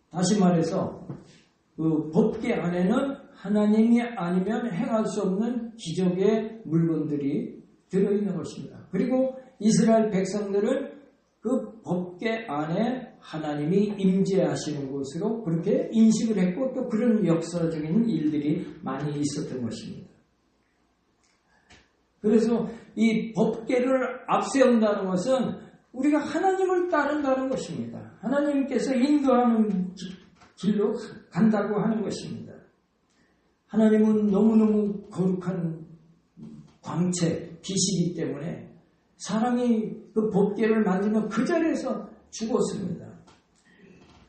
다시 말해서 그 법궤 안에는 하나님이 아니면 행할 수 없는 기적의 물건들이 들어있는 것입니다. 그리고 이스라엘 백성들은 그 법궤 안에 하나님이 임재하시는 것으로 그렇게 인식을 했고 또 그런 역사적인 일들이 많이 있었던 것입니다. 그래서 이 법궤를 앞세운다는 것은 우리가 하나님을 따른다는 것입니다. 하나님께서 인도하는 길로 간다고 하는 것입니다. 하나님은 너무너무 거룩한 광채, 빛이기 때문에 사람이 그 법궤를 만지면 그 자리에서 죽었습니다.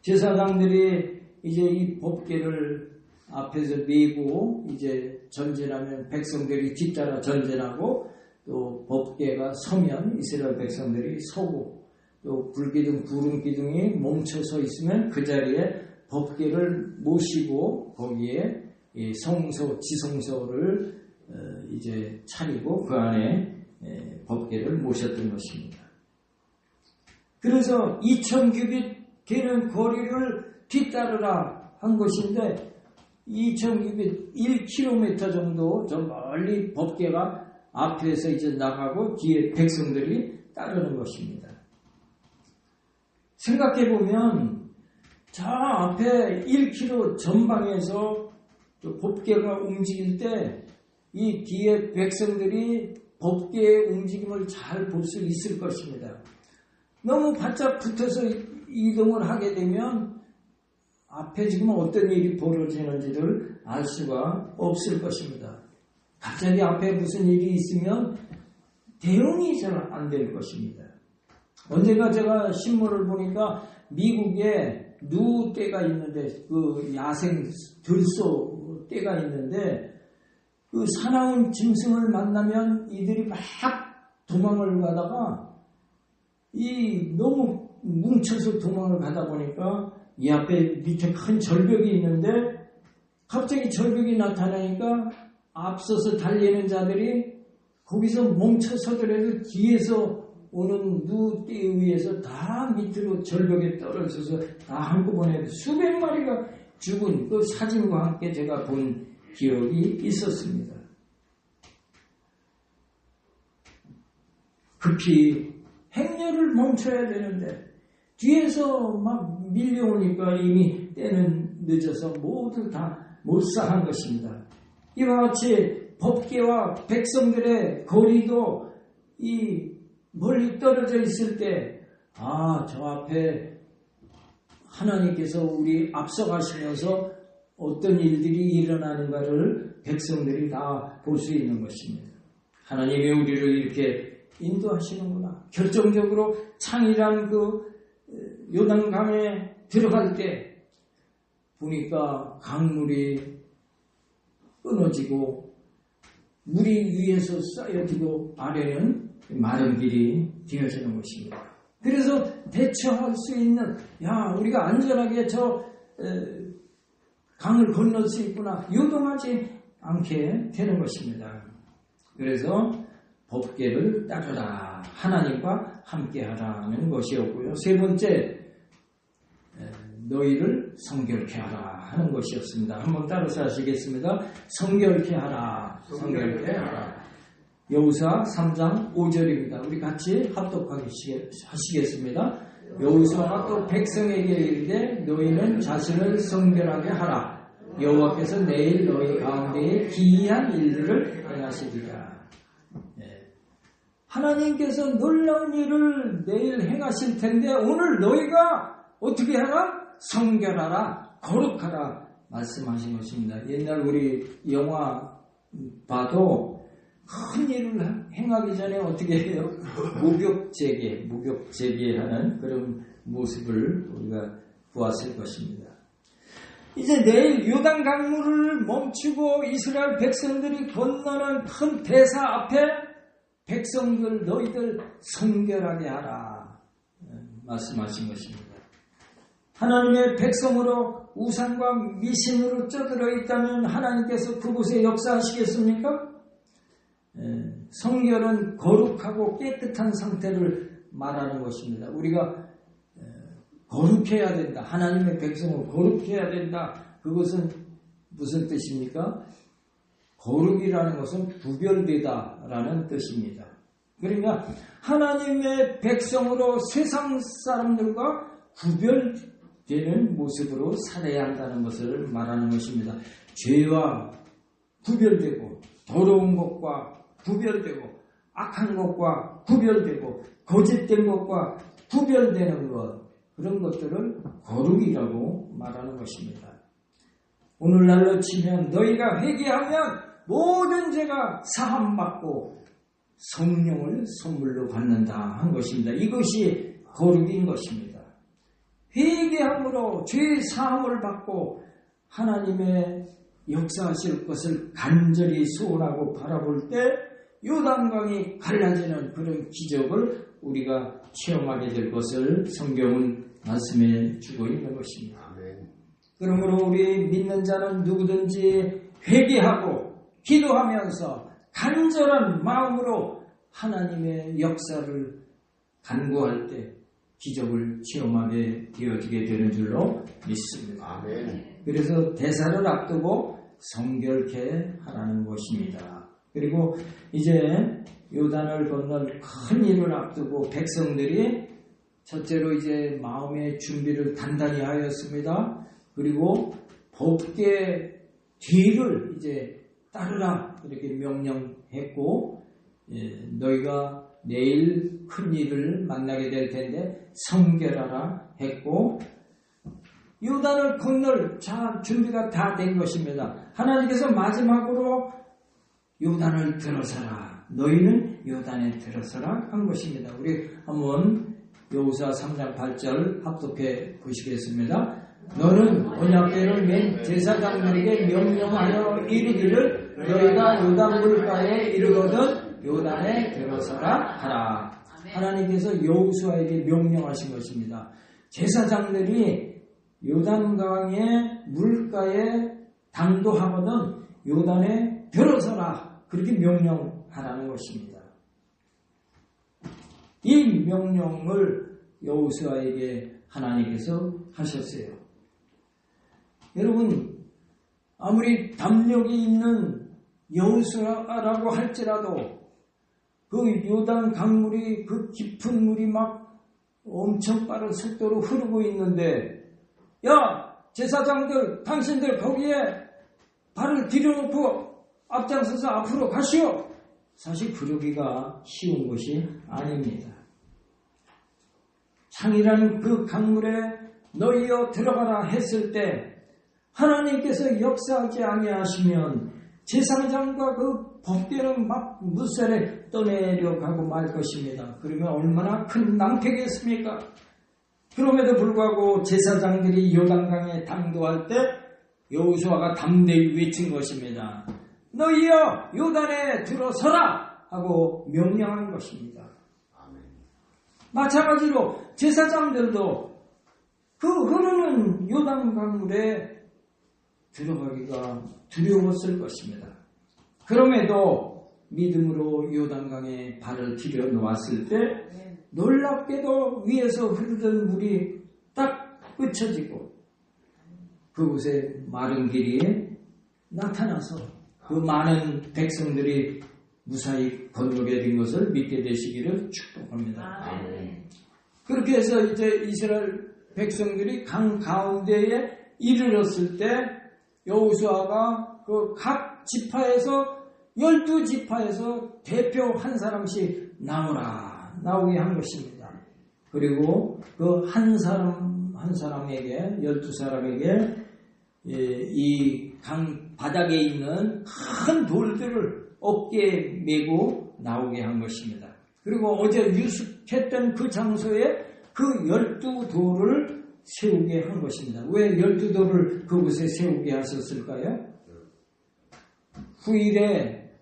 제사장들이 이제 이 법궤를 앞에서 메고 이제 전진하면 백성들이 뒤따라 전진하고 또 법궤가 서면 이스라엘 백성들이 서고 또 불기둥, 구름기둥이 멈춰서 있으면 그 자리에 법궤를 모시고 거기에 이 성소, 지성소를 이제 차리고 그 안에 법궤를 모셨던 것입니다. 그래서 2000규빗 되는 거리를 뒤따르라 한 것인데 2000규빗 1km 정도 저 멀리 법궤가 앞에서 이제 나가고 뒤에 백성들이 따르는 것입니다. 생각해보면 저 앞에 1km 전방에서 법궤가 움직일 때 이 뒤에 백성들이 법궤의 움직임을 잘 볼 수 있을 것입니다. 너무 바짝 붙어서 이동을 하게 되면 앞에 지금 어떤 일이 벌어지는지를 알 수가 없을 것입니다. 갑자기 앞에 무슨 일이 있으면 대응이 잘 안 될 것입니다. 언젠가 제가 신문을 보니까 미국에 누 떼가 있는데 그 야생 들소 떼가 있는데 그 사나운 짐승을 만나면 이들이 막 도망을 가다가 이 너무 뭉쳐서 도망을 가다 보니까 이 앞에 밑에 큰 절벽이 있는데 갑자기 절벽이 나타나니까 앞서서 달리는 자들이 거기서 멈춰서더라도 뒤에서 오는 누떼 위에서 다 밑으로 절벽에 떨어져서 다 한꺼번에 수백 마리가 죽은 그 사진과 함께 제가 본 기억이 있었습니다. 급히 행렬을 멈춰야 되는데 뒤에서 막 밀려오니까 이미 때는 늦어서 모두 다 몰살한 것입니다. 이와 같이 법궤와 백성들의 거리도 이 멀리 떨어져 있을 때 저 앞에 하나님께서 우리 앞서가시면서 어떤 일들이 일어나는가를 백성들이 다 볼 수 있는 것입니다. 하나님이 우리를 이렇게 인도하시는구나. 결정적으로 창이란 그 요단강에 들어갈 때 보니까 강물이 끊어지고 물이 위에서 쌓여지고 아래는 마른 길이 되어지는 것입니다. 그래서 대처할 수 있는 우리가 안전하게 저 강을 건널 수 있구나 요동하지 않게 되는 것입니다. 그래서 법궤를 따르라 하나님과 함께하라는 것이었고요. 세 번째 너희를 성결케 하라 하는 것이었습니다. 한번 따라서 하시겠습니다. 성결케 하라, 성결케 하라. 여호수아 3장 5절입니다. 우리 같이 합독하시겠습니다. 여호수아가 또 백성에게 이르되 너희는 자신을 성결하게 하라. 여호와께서 내일 너희 가운데에 기이한 일들을 행하시리라. 하나님께서 놀라운 일을 내일 행하실 텐데 오늘 너희가 어떻게 하라? 성결하라, 거룩하라 말씀하신 것입니다. 옛날 우리 영화 봐도 큰 일을 행하기 전에 어떻게 해요? 목욕제계하는 그런 모습을 우리가 보았을 것입니다. 이제 내일 요단 강물을 멈추고 이스라엘 백성들이 건너는 큰 대사 앞에 백성들 너희들 성결하게 하라 말씀하신 것입니다. 하나님의 백성으로 우상과 미신으로 쪄들어 있다면 하나님께서 그곳에 역사하시겠습니까? 성결은 거룩하고 깨끗한 상태를 말하는 것입니다. 우리가 거룩해야 된다. 하나님의 백성을 거룩해야 된다. 그것은 무슨 뜻입니까? 거룩이라는 것은 구별되다라는 뜻입니다. 그러니까 하나님의 백성으로 세상 사람들과 구별되는 모습으로 살아야 한다는 것을 말하는 것입니다. 죄와 구별되고 더러운 것과 구별되고 악한 것과 구별되고 거짓된 것과 구별되는 것, 그런 것들을 거룩이라고 말하는 것입니다. 오늘날로 치면 너희가 회개하면 모든 죄가 사함받고 성령을 선물로 받는다 한 것입니다. 이것이 거룩인 것입니다. 회개함으로 죄 사함을 받고 하나님의 역사하실 것을 간절히 소원하고 바라볼 때 요단강이 갈라지는 그런 기적을 우리가 체험하게 될 것을 성경은 말씀해 주고 있는 것입니다. 그러므로 우리 믿는 자는 누구든지 회개하고 기도하면서 간절한 마음으로 하나님의 역사를 간구할 때 기적을 체험하게 되어지게 되는 줄로 믿습니다. 아멘. 그래서 대사를 앞두고 성결케 하라는 것입니다. 그리고 이제 요단을 건널 큰 일을 앞두고 백성들이 첫째로 이제 마음의 준비를 단단히 하였습니다. 그리고 법계 뒤를 이제 따르라 이렇게 명령했고, 너희가 내일 큰 일을 만나게 될 텐데 성결하라 했고, 요단을 건널 준비가 다 된 것입니다. 하나님께서 마지막으로 요단을 들어서라, 너희는 요단에 들어서라 한 것입니다. 우리 한번 여호수아 3장 8절 합독해 보시겠습니다. 너는 언약궤를 맨 제사장들에게 명령하여 이르기를 너희가 요단 물가에 이르거든 요단에 들어서라 하라. 하나님께서 여호수아에게 명령하신 것입니다. 제사장들이 요단강의 물가에 당도하거든 요단에 들어서라 그렇게 명령하라는 것입니다. 이 명령을 여호수아에게 하나님께서 하셨어요. 여러분, 아무리 담력이 있는 여호수아라고 할지라도 그 요단 강물이 그 깊은 물이 막 엄청 빠른 속도로 흐르고 있는데, 야 제사장들 당신들 거기에 발을 들여놓고 앞장서서 앞으로 가시오. 사실 그러기가 쉬운 것이 아닙니다. 창이라는 그 강물에 너희여 들어가라 했을 때 하나님께서 역사하지 아니하시면 제사장과 그 법궤는 막 물살에 떠내려가고 말 것입니다. 그러면 얼마나 큰 낭패겠습니까? 그럼에도 불구하고 제사장들이 요단강에 당도할 때 여호수아가 담대히 외친 것입니다. 너희여 요단에 들어서라 하고 명령한 것입니다. 마찬가지로 제사장들도 그 흐르는 요단 강물에 들어가기가 두려웠을 것입니다. 그럼에도 믿음으로 요단강에 발을 들여 놓았을 때 놀랍게도 위에서 흐르던 물이 딱 그쳐지고 그곳에 마른 길이 나타나서 그 많은 백성들이 무사히 건너게 된 것을 믿게 되시기를 축복합니다. 그렇게 해서 이제 이스라엘 백성들이 강 가운데에 이르렀을 때 여호수아가 그 각 지파에서 12지파에서 대표 한 사람씩 나오게 한 것입니다. 그리고 그 한 사람에게 12사람에게 이 강 바닥에 있는 큰 돌들을 어깨에 메고 나오게 한 것입니다. 그리고 어제 유숙했던 그 장소에 그 12돌을 세우게 한 것입니다. 왜 12돌을 그곳에 세우게 하셨을까요? 후일에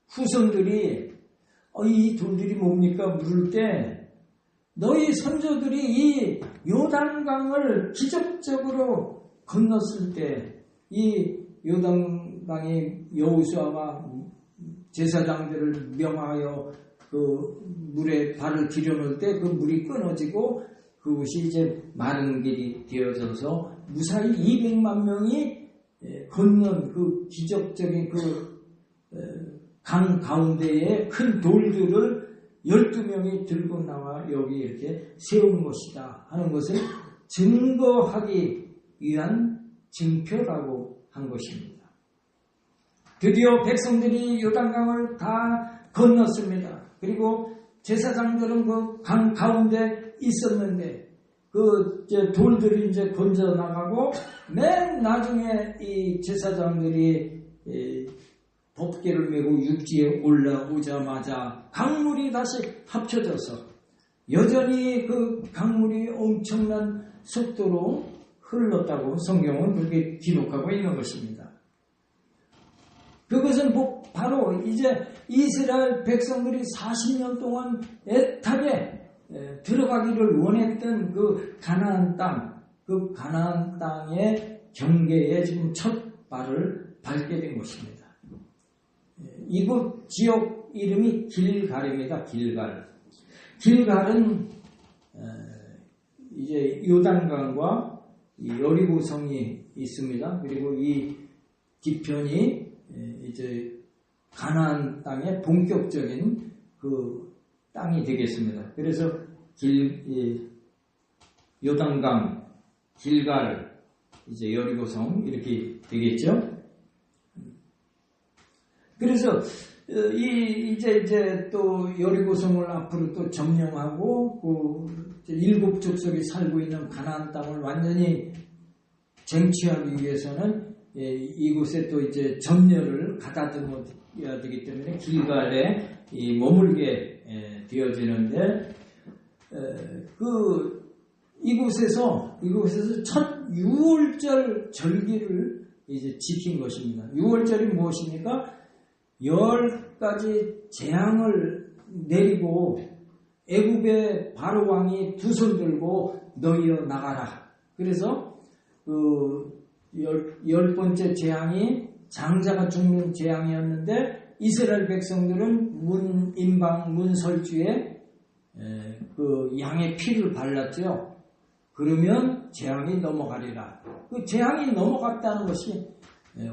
후손들이 이 돌들이 뭡니까? 물을 때 너희 선조들이 이 요단강을 기적적으로 건넜을 때 이 요단강이 여호수아가 제사장들을 명하여 그 물에 발을 들여놓을 때 그 물이 끊어지고 그것이 이제 마른 길이 되어져서 무사히 200만 명이 건넌 그 기적적인 그 강 가운데에 큰 돌들을 12명이 들고 나와 여기 이렇게 세운 것이다 하는 것을 증거하기 위한 징표라고 한 것입니다. 드디어 백성들이 요단강을 다 건넜습니다. 그리고 제사장들은 그 강 가운데 있었는데 그 돌들이 이제 건져 나가고 맨 나중에 이 제사장들이 법궤를 메고 육지에 올라오자마자 강물이 다시 합쳐져서 여전히 그 강물이 엄청난 속도로 흘렀다고 성경은 그렇게 기록하고 있는 것입니다. 그것은 바로 이제 이스라엘 백성들이 40년 동안 애타게 들어가기를 원했던 그 가나안 땅, 그 가나안 땅의 경계에 지금 첫 발을 밟게 된 것입니다. 이곳 지역 이름이 길갈입니다. 길갈은 이제 요단강과 여리고성이 있습니다. 그리고 이 뒤편이 이제 가나안 땅의 본격적인 그 땅이 되겠습니다. 그래서 요단강, 길갈, 이제 여리고성 이렇게 되겠죠. 그래서 이제 또 여리고성을 앞으로 또 점령하고 그 일곱 족속이 살고 있는 가나안 땅을 완전히 쟁취하기 위해서는 이곳에 또 이제 점령을 가다듬어야 되기 때문에 길갈에 머물게 되어지는데 이곳에서 첫 6월절 절기를 이제 지킨 것입니다. 6월절이 무엇입니까? 10가지 재앙을 내리고 애굽의 바로 왕이 두 손 들고 너희여 나가라. 그래서 그 10번째 재앙이 장자가 죽는 재앙이었는데 이스라엘 백성들은 문설주에 그 양의 피를 발랐죠. 그러면 재앙이 넘어가리라. 그 재앙이 넘어갔다는 것이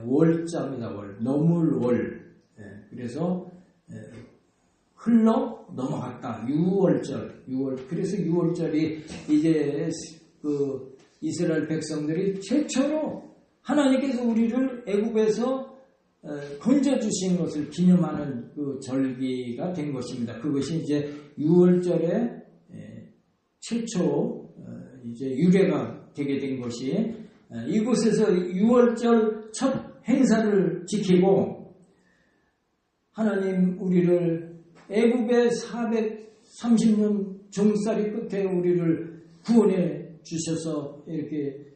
월자입니다. 넘을월. 그래서 흘러 넘어갔다. 6월절. 그래서 6월절이 이제 그 이스라엘 백성들이 최초로 하나님께서 우리를 애굽에서 건져 주신 것을 기념하는 그 절기가 된 것입니다. 그것이 이제 6월절에 최초 이제 유래가 되게 된 것이 이곳에서 6월절 첫 행사를 지키고 하나님 우리를 애굽의 430년 종살이 끝에 우리를 구원해 주셔서 이렇게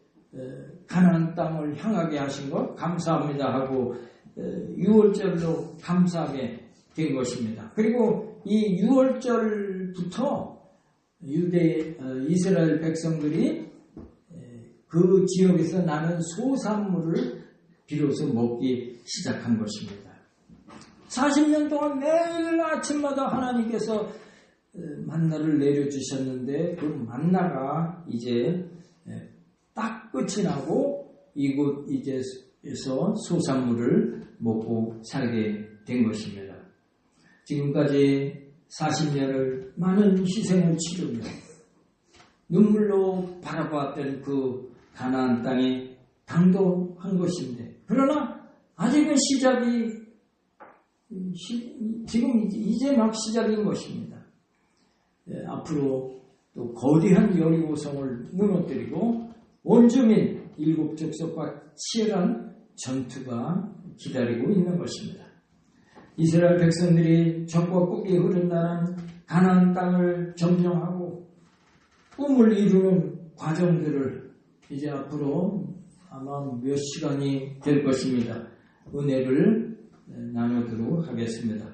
가나안 땅을 향하게 하신 것 감사합니다 하고 6월절로 감사하게 된 것입니다. 그리고 이 6월절부터 이스라엘 백성들이 그 지역에서 나는 소산물을 비로소 먹기 시작한 것입니다. 40년 동안 매일 아침마다 하나님께서 만나를 내려주셨는데 그 만나가 이제 딱 끝이 나고 이곳 이제에서 소산물을 먹고 살게 된 것입니다. 지금까지 40년을 많은 희생을 치르며 눈물로 바라보았던 그 가나안 땅에 당도한 것인데, 그러나 아직은 지금 이제 막 시작인 것입니다. 앞으로 또 거대한 여리고성을 무너뜨리고 원주민 7족속과 치열한 전투가 기다리고 있는 것입니다. 이스라엘 백성들이 적과 꿀이 흐른 나라는 가나안 땅을 점령하고 꿈을 이루는 과정들을 이제 앞으로 아마 몇 시간이 될 것입니다. 은혜를 나누도록 하겠습니다.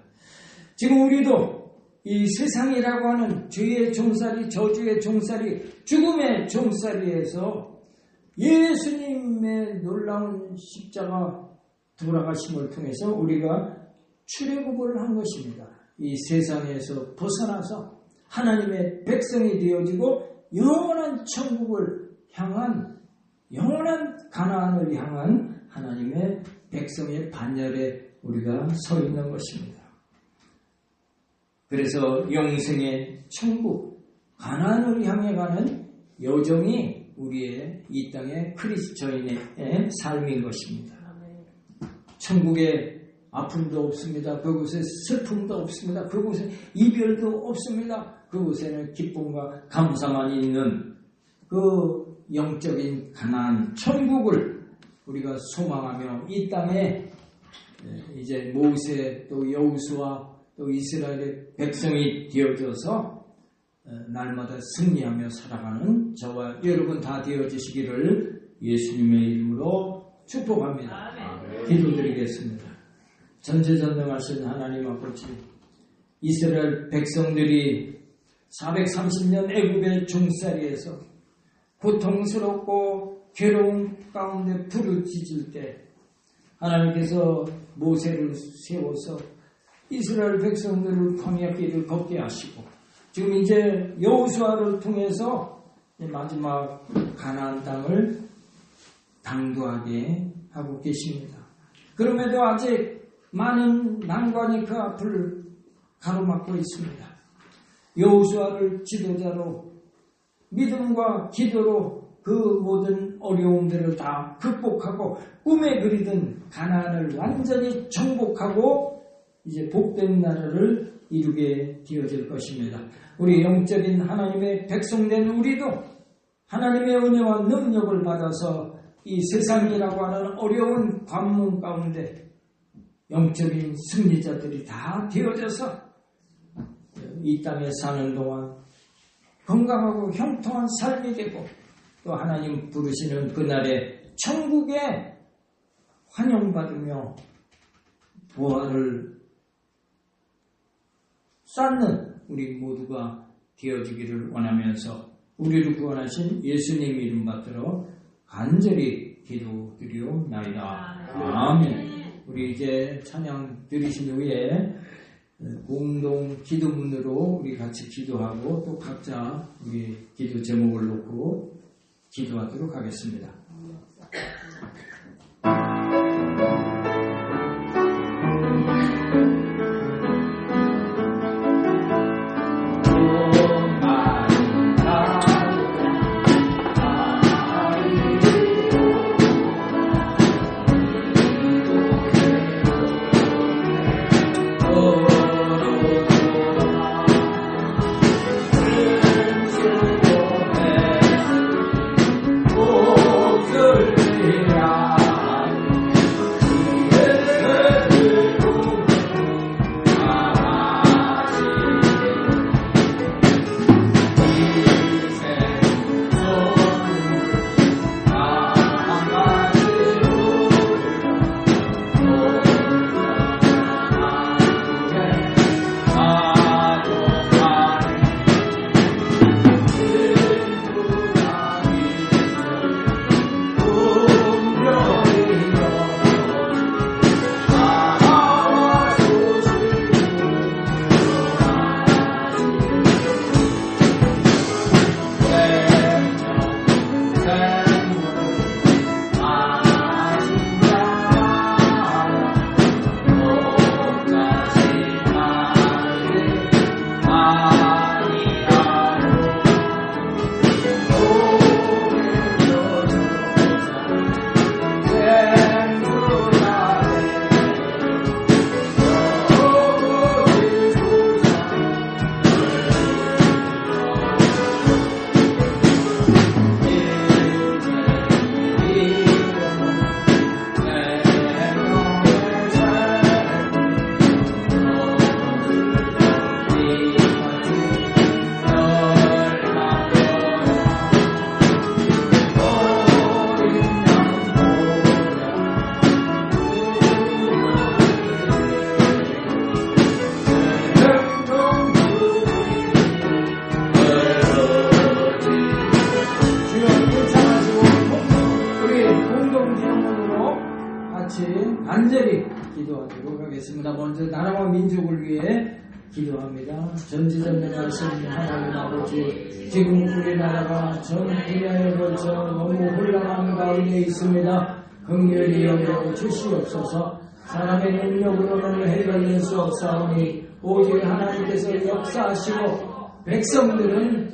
지금 우리도 이 세상이라고 하는 죄의 종살이, 저주의 종살이, 죽음의 종살이에서 예수님의 놀라운 십자가 돌아가심을 통해서 우리가 출애굽을 한 것입니다. 이 세상에서 벗어나서 하나님의 백성이 되어지고 영원한 천국을 향한, 영원한 가나안을 향한 하나님의 백성의 반열에 우리가 서 있는 것입니다. 그래서 영생의 천국, 가나안을 향해 가는 여정이 우리의 이 땅의 그리스도인의 삶인 것입니다. 천국에 아픔도 없습니다. 그곳에 슬픔도 없습니다. 그곳에 이별도 없습니다. 그곳에는 기쁨과 감사만 있는 그 영적인 가나안 천국을 우리가 소망하며 이 땅에 이제 모세 또 여호수아 또 이스라엘의 백성이 되어져서 날마다 승리하며 살아가는 저와 여러분 다 되어지시기를 예수님의 이름으로 축복합니다. 기도드리겠습니다. 전지전능하신 하나님 아버지, 이스라엘 백성들이 430년 애굽의 종살이에서 고통스럽고 괴로운 가운데 부르짖을 때 하나님께서 모세를 세워서 이스라엘 백성들을 광야 길을 걷게 하시고, 지금 이제 여호수아를 통해서 마지막 가나안 땅을 당도하게 하고 계십니다. 그럼에도 아직 많은 난관이 그 앞을 가로막고 있습니다. 여호수아를 지도자로 믿음과 기도로 그 모든 어려움들을 다 극복하고 꿈에 그리던 가나안을 완전히 정복하고 이제 복된 나라를 이루게 되어질 것입니다. 우리 영적인 하나님의 백성된 우리도 하나님의 은혜와 능력을 받아서 이 세상이라고 하는 어려운 관문 가운데 영적인 승리자들이 다 되어져서 이 땅에 사는 동안 건강하고 형통한 삶이 되고 또 하나님 부르시는 그날에 천국에 환영받으며 보화를 쌓는 우리 모두가 되어지기를 원하면서 우리를 구원하신 예수님 이름 받들어 간절히 기도드리옵나이다. 아멘. 우리 이제 찬양 드리신 후에 공동 기도문으로 우리 같이 기도하고 또 각자 우리 기도 제목을 놓고 기도하도록 하겠습니다.
Oh
기도하도록 하겠습니다. 먼저 나라와 민족을 위해 기도합니다. 전지전능하신 하나님 아버지, 지금 우리나라가 전 분야에 걸쳐 너무 혼란한 가운데 있습니다. 긍휼히 여겨 주시옵소서. 사람의 능력으로는 해결될 수 없사오니 오직 하나님께서 역사하시고 백성들은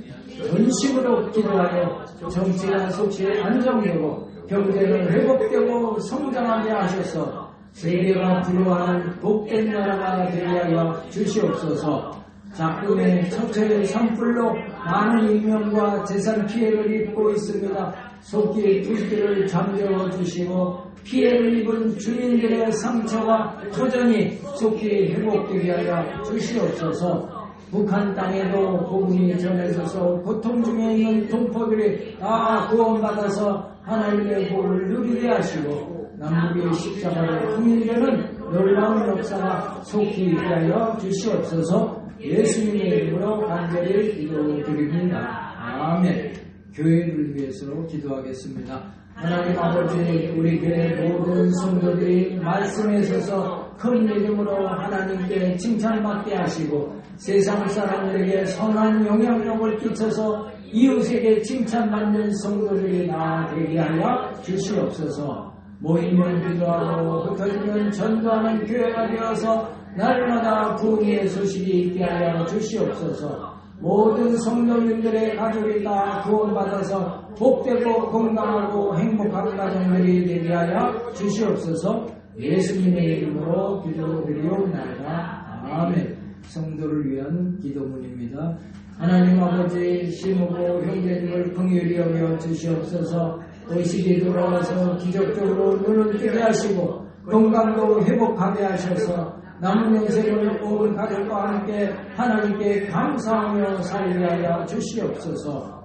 전심으로 기도하여 정치가 속시에 안정되고 경제는 회복되고 성장하게 하셔서 세계가 부러워하는 복된 나라가 되게 하여 주시옵소서. 작금의 처처의 산불로 많은 인명과 재산 피해를 입고 있습니다. 속기 불길을 잠재워 주시고 피해를 입은 주민들의 상처와 터전이 속히 회복되게 하여 주시옵소서. 북한 땅에도 복음이 전해져서 고통 중에 있는 동포들이 다 구원받아서 하나님의 복을 누리게 하시고 남북의 십자가를 국민되는 놀라운 역사가 속히 일하여 주시옵소서. 예수님의 이름으로 간절히 기도드립니다. 아멘. 교회를 위해서 기도하겠습니다. 하나님 아버지, 우리 교회 모든 성도들이 말씀에 서서 큰 믿음으로 하나님께 칭찬받게 하시고 세상 사람들에게 선한 영향력을 끼쳐서 이웃에게 칭찬받는 성도들이 다 되게 하여 주시옵소서. 모이면 기도하고 흩어지면 전도하는 교회가 되어서 날마다 부흥의 소식이 있게 하여 주시옵소서. 모든 성도님들의 가족이 다 구원받아서 복되고 건강하고 행복한 가정들이 되게 하여 주시옵소서. 예수님의 이름으로 기도드리옵나이다. 아멘. 성도를 위한 기도문입니다. 하나님 아버지, 시모고 형제님을 긍휼히 여겨 주시옵소서. 의식이 돌아와서 기적적으로 눈을 뜨게 하시고 건강도 회복하게 하셔서 남은 인생을 온 가족과 함께 하나님께 감사하며 살게 하여 주시옵소서.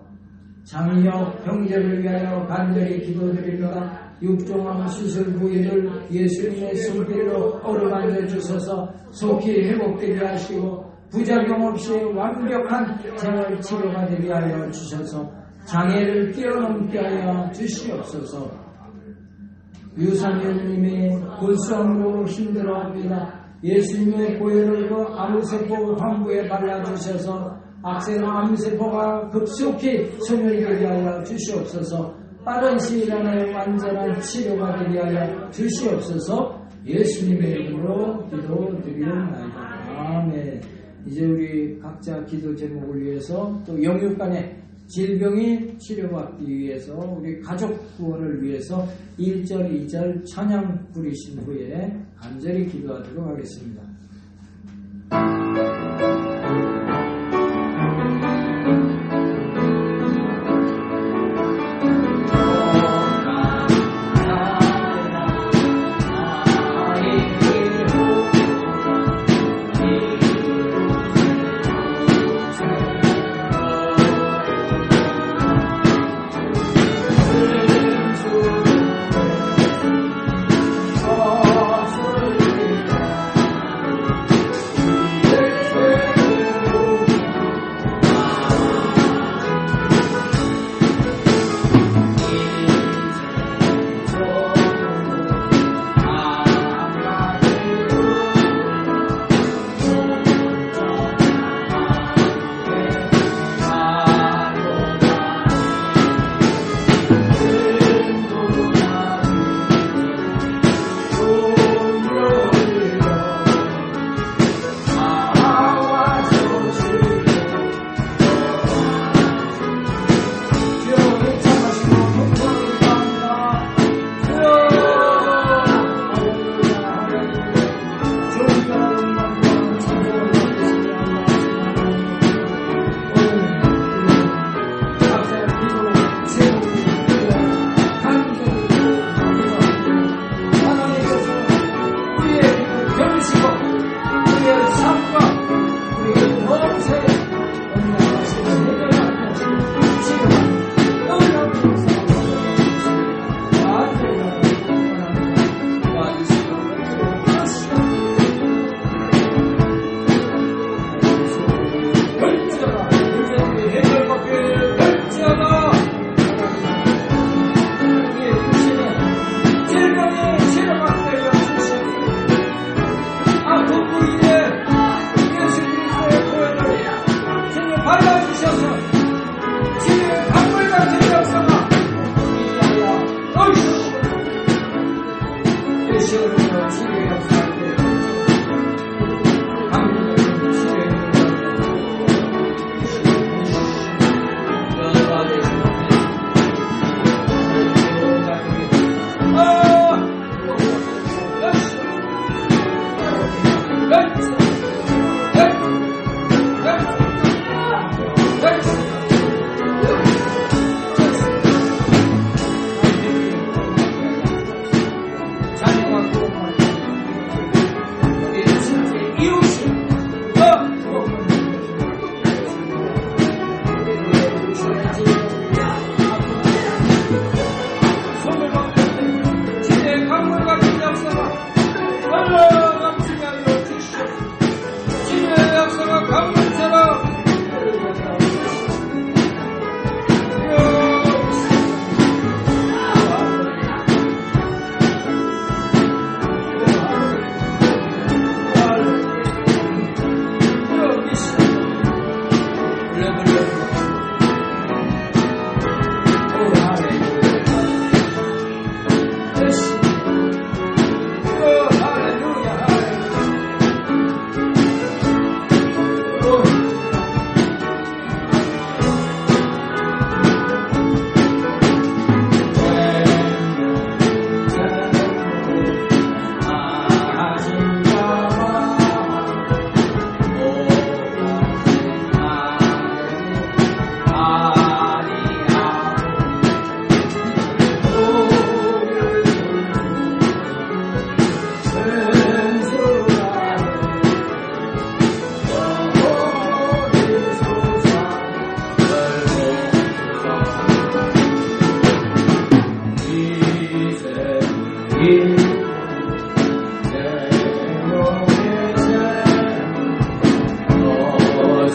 장혁 형제를 위하여 간절히 기도드립니다. 육종암 수술 부위를 예수님의 손길로 어루만져 주셔서 속히 회복되게 하시고 부작용 없이 완벽한 재활 치료가 되게 하여 주셔서 장애를 뛰어넘게 하여 주시옵소서. 유상현님이 골수암으로 힘들어합니다. 예수님의 보혈을 그 암세포 환부에 발라주셔서 악성 암세포가 급속히 소멸되게 하여 주시옵소서. 빠른 시일 안에 완전한 치료가 되게 하여 주시옵소서. 예수님의 이름으로 기도드리옵나이다. 아멘. 이제 우리 각자 기도 제목을 위해서 또 영육 간의 질병이 치료받기 위해서 우리 가족 구원을 위해서 1절, 2절 찬양 부르신 후에 간절히 기도하도록 하겠습니다.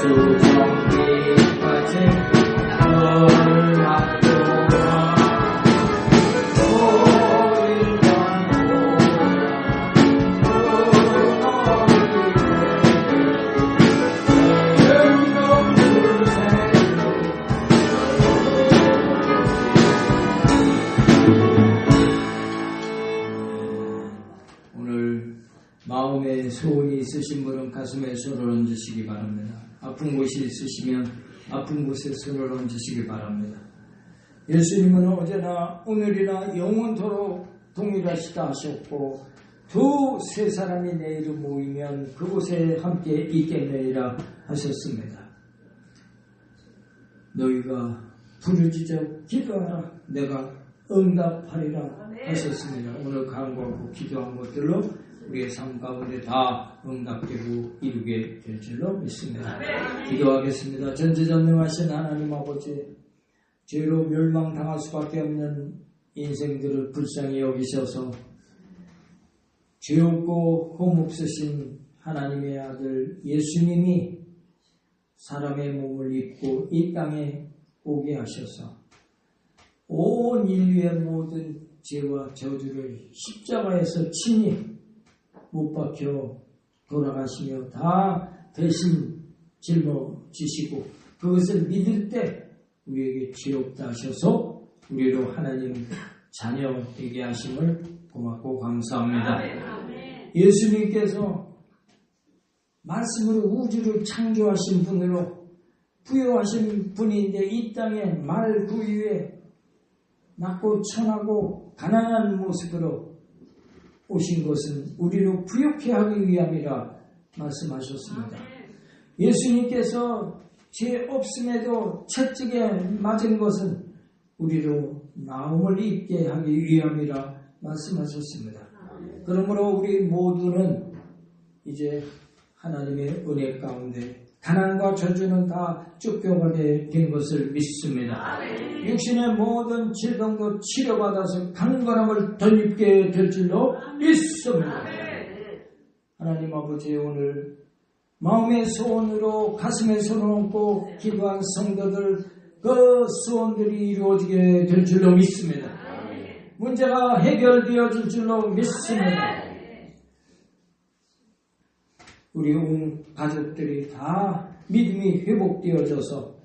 정리까지 너를 맡겨라. 마음에 소원이 있으신 분은 가슴에 손을 얹으시기 바랍니다. 아픈 곳이 있으시면 아픈 곳에 손을 얹으시기 바랍니다. 예수님은 어제나 오늘이나 영원토록 동일하시다 하셨고 두세 사람이 내 이름 모이면 그곳에 함께 있겠느니라 하셨습니다. 너희가 부르짖어 기도하라 내가 응답하리라 하셨습니다. 오늘 간구하고 기도한 것들로 우리의 삶 가운데 다 응답되고 이루게 될 줄로 믿습니다. 기도하겠습니다. 전지전능하신 하나님 아버지, 죄로 멸망당할 수밖에 없는 인생들을 불쌍히 여기셔서 죄 없고 흠 없으신 하나님의 아들 예수님이 사람의 몸을 입고 이 땅에 오게 하셔서 온 인류의 모든 죄와 저주를 십자가에서 친히 못 박혀 돌아가시며 다 대신 짊어지시고 그것을 믿을 때 우리에게 죄 없다 하셔서 우리로 하나님 자녀 되게 하심을 고맙고 감사합니다. 예수님께서 말씀으로 우주를 창조하신 분으로 부여하신 분인데 이 땅에 말 그 위에 낮고 천하고 가난한 모습으로 오신 것은 우리로 부욕해 하기 위함이라 말씀하셨습니다. 예수님께서 죄 없음에도 채찍에 맞은 것은 우리로 나음을 입게 하기 위함이라 말씀하셨습니다. 그러므로 우리 모두는 이제 하나님의 은혜 가운데 가난과 저주는 다 쫓겨가게 된 것을 믿습니다. 육신의 모든 질병도 치료받아서 강건함을 덧입게 될 줄로 믿습니다. 하나님 아버지, 오늘 마음의 소원으로 가슴에 손을 얹고 기도한 성도들 그 소원들이 이루어지게 될 줄로 믿습니다. 문제가 해결되어질 줄로 믿습니다. 우리 온 가족들이 다 믿음이 회복되어져서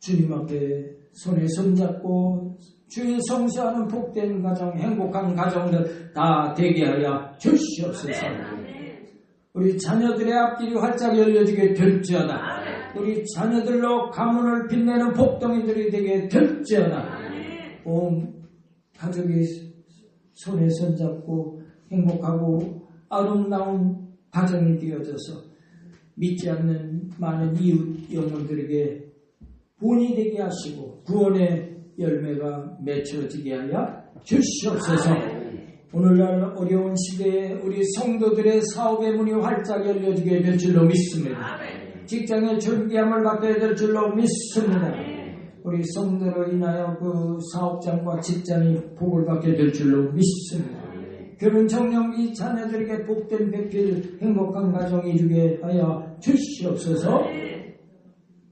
주님 앞에 손에 손잡고 주의 성취하는 복된 가정, 행복한 가정들 다 되게 하여 주시옵소서. 우리 자녀들의 앞길이 활짝 열려지게 될지어다. 우리 자녀들로 가문을 빛내는 복덩이들이 되게 될지어다. 온 가족이 손에 손잡고 행복하고 아름다운 가정이 되어져서 믿지 않는 많은 이웃 영혼들에게 본이 되게 하시고 구원의 열매가 맺혀지게 하여 주시옵소서. 오늘날 어려운 시대에 우리 성도들의 사업의 문이 활짝 열려지게 될 줄로 믿습니다. 직장의 존귀함을 받게 될 줄로 믿습니다. 우리 성도로 인하여 그 사업장과 직장이 복을 받게 될 줄로 믿습니다. 결혼 정령기 자녀들에게 복된 배필 행복한 가정이 이루게 하여 주시옵소서.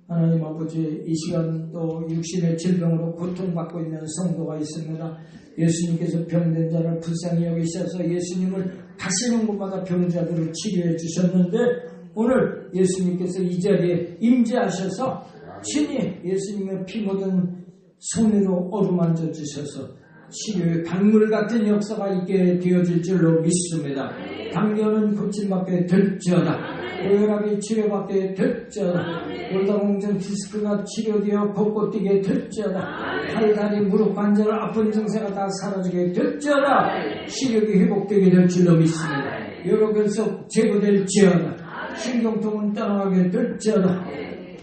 하나님 아버지, 이 시간 또 육신의 질병으로 고통받고 있는 성도가 있습니다. 예수님께서 병든 자를 불쌍히 여기셔서 예수님을 가시는 곳마다 병자들을 치료해 주셨는데 오늘 예수님께서 이 자리에 임재하셔서 친히 예수님의 피 묻은 손으로 어루만져 주셔서 치료의 강물 같은 역사가 있게 되어질 줄로 믿습니다. 당뇨는 고침받게 될지어다. 고혈압이 치료받게 될지어다. 골다공증 디스크가 치료되어 걷고 뛰게 될지어다. 팔, 다리, 무릎, 관절 아픈 증세가 다 사라지게 될지어다. 시력이 회복되게 될 줄로 믿습니다. 여러 결석 제거될지어다. 신경통은 떠나가게 될지어다.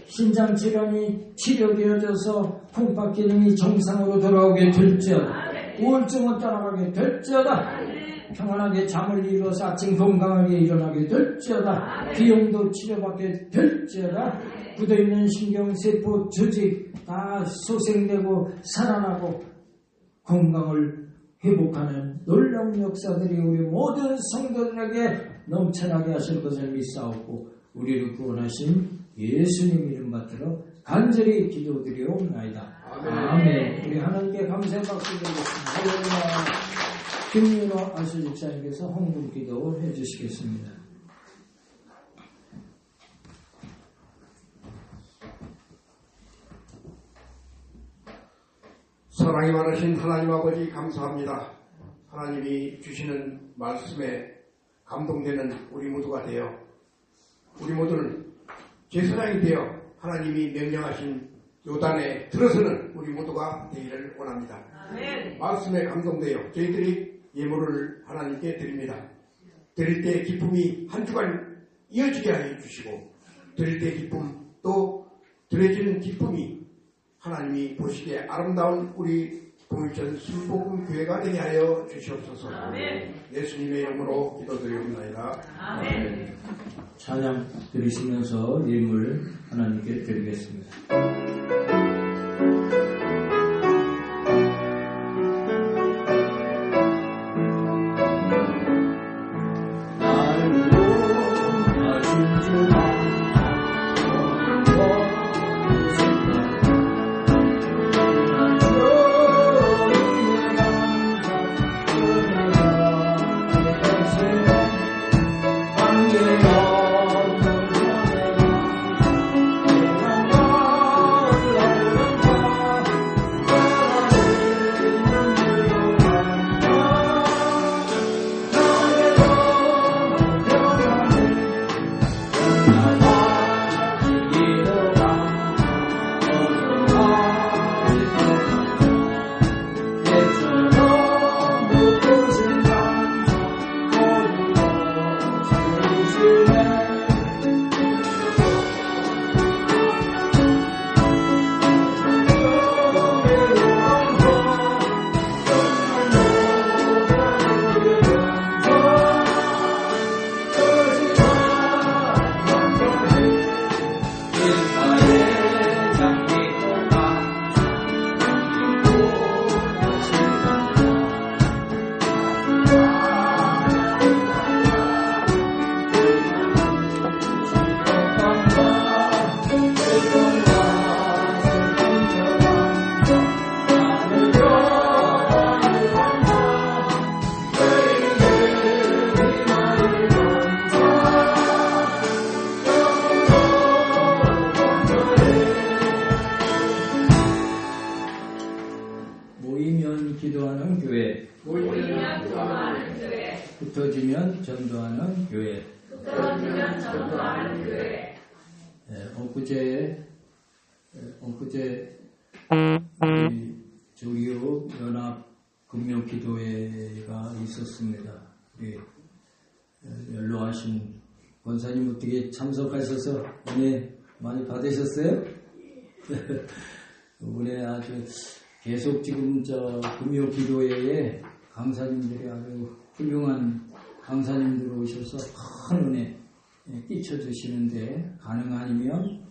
신장 질환이 치료되어져서 콩팥 기능이 정상으로 돌아오게 될지어다. 우울증은 떠나가게 될지어다. 평안하게 잠을 이루어서 아침 건강하게 일어나게 될지어다. 비용도 치료받게 될지어다. 굳어있는 신경세포 조직 다 소생되고 살아나고 건강을 회복하는 놀라운 역사들이 우리 모든 성도들에게 넘쳐나게 하실 것을 믿사옵고 우리를 구원하신 예수님 이름 받들어 간절히 기도드리옵나이다. 아멘. 우리 하나님께 감사의 박수 드리겠습니다. 할렐루야. 김윤호 안수집사님께서 헌금 기도 해주시겠습니다.
사랑이 많으신 하나님 아버지 감사합니다. 하나님이 주시는 말씀에 감동되는 우리 모두가 되어 우리 모두는 제사장이 되어 하나님이 명령하신 요단에 들어서는 우리 모두가 되기를 원합니다. 아멘. 말씀에 감동되어 저희들이 예물을 하나님께 드립니다. 드릴 때 기쁨이 한 주간 이어지게 하여 주시고 드릴 때 기쁨 또 드려지는 기쁨이 하나님이 보시기에 아름다운 우리 동일천 신복음 교회가 되게 하여 주시옵소서. 아멘. 예수님의 이름으로 기도드리옵나이다. 아멘.
찬양 드리시면서 예물 하나님께 드리겠습니다. 흩어지면 전도하는 교회. 엊그제 조리호 연합 금요 기도회가 있었습니다. 우리 연로하신 권사님 어떻게 참석하셔서 은혜 많이 받으셨어요? 이번에 아주 계속 지금 금요 기도회에 강사님들이 아주 훌륭한 강사님들 오셔서 큰 은혜 끼쳐주시는데 가능하면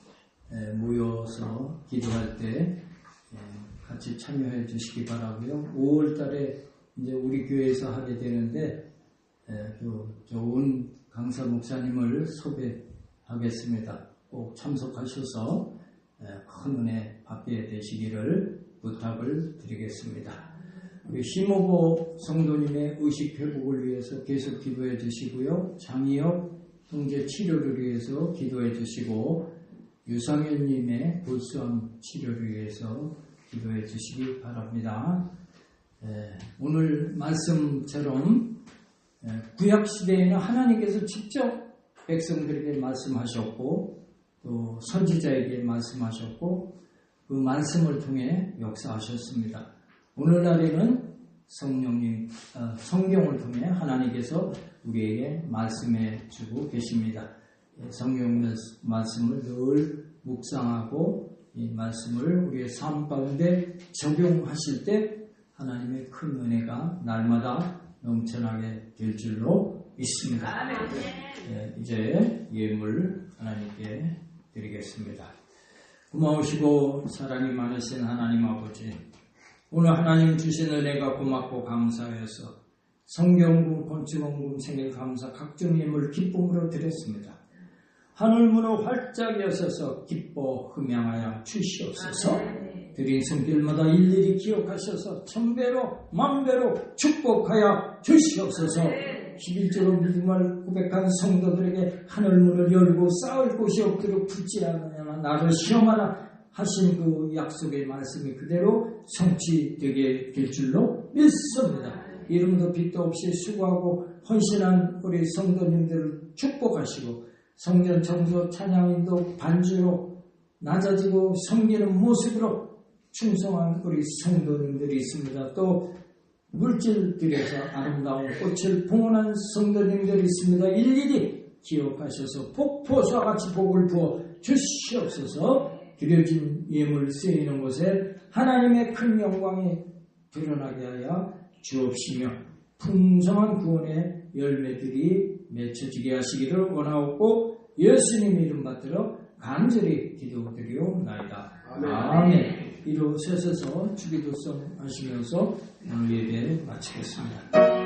모여서 기도할 때 같이 참여해 주시기 바라고요. 5월 달에 이제 우리 교회에서 하게 되는데 좋은 강사 목사님을 섭외하겠습니다. 꼭 참석하셔서 큰 은혜 받게 되시기를 부탁을 드리겠습니다. 우리 심호보 성도님의 의식 회복을 위해서 계속 기도해 주시고요. 장희엽 형제 치료를 위해서 기도해 주시고 유상현님의 볼수암 치료를 위해서 기도해 주시기 바랍니다. 오늘 말씀처럼 구약시대에는 하나님께서 직접 백성들에게 말씀하셨고 또 선지자에게 말씀하셨고 그 말씀을 통해 역사하셨습니다. 오늘날에는 성경을 통해 하나님께서 우리에게 말씀해 주고 계십니다. 성경 말씀을 늘 묵상하고 이 말씀을 우리의 삶 가운데 적용하실 때 하나님의 큰 은혜가 날마다 넘쳐나게 될 줄로 믿습니다. 이제 예물 하나님께 드리겠습니다. 고마우시고 사랑이 많으신 하나님 아버지, 오늘 하나님 주신 은혜가 고맙고 감사해서 성경금, 건축원금, 생일감사, 각종 예물 기쁨으로 드렸습니다. 하늘문을 활짝 여셔서 기뻐 흠양하여 주시옵소서. 드린 손길마다 일일이 기억하셔서 천배로 만배로 축복하여 주시옵소서. 11조로 믿음을 고백한 성도들에게 하늘문을 열고 싸울 곳이 없도록 붙지 않으나 나를 시험하라 하신 그 약속의 말씀이 그대로 성취되게 될 줄로 믿습니다. 이름도 빛도 없이 수고하고 헌신한 우리 성도님들을 축복하시고 성전 청소 찬양인도 반주로 낮아지고 섬기는 모습으로 충성한 우리 성도님들이 있습니다. 또 물질들에서 아름다운 꽃을 봉헌한 성도님들이 있습니다. 일일이 기억하셔서 폭포수와 같이 복을 부어 주시옵소서. 드려진 예물 쓰이는 곳에 하나님의 큰 영광이 드러나게 하여 주옵시며 풍성한 구원의 열매들이 맺혀지게 하시기를 원하옵고 예수님 이름 받들어 간절히 기도드리옵나이다. 아멘. 이로 서셔서 주기도성 하시면서 오늘 예배 마치겠습니다.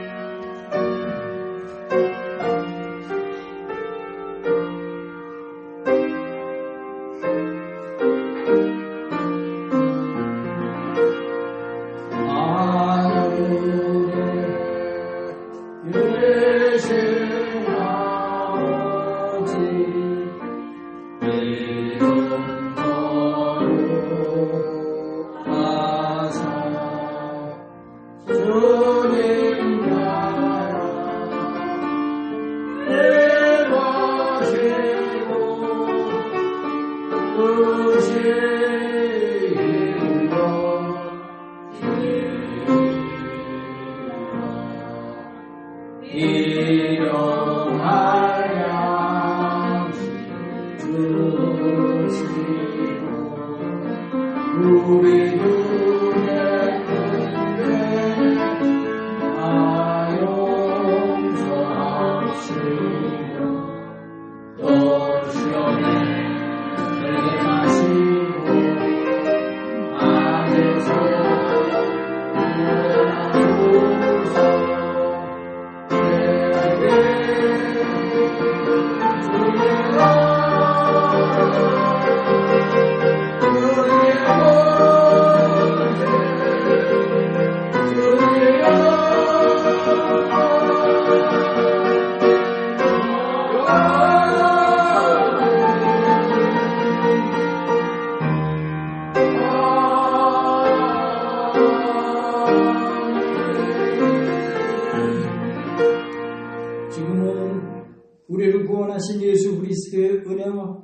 우리를 구원하신 예수 그리스도의 은혜와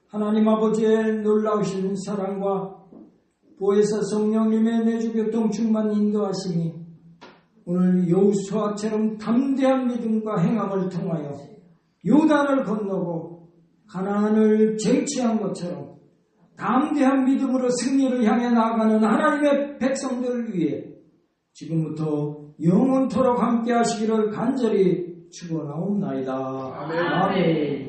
하나님 아버지의 놀라우신 사랑과 보혜사 성령님의 내주교통 충만 인도하심이 오늘 여호수아처럼 담대한 믿음과 행함을 통하여 요단을 건너고 가나안을 쟁취한 것처럼 담대한 믿음으로 승리를 향해 나아가는 하나님의 백성들을 위해 지금부터 영원토록 함께 하시기를 간절히 축원하옵나이다. 아멘. 아멘.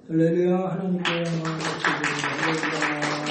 할렐루야. 하나님께 영광을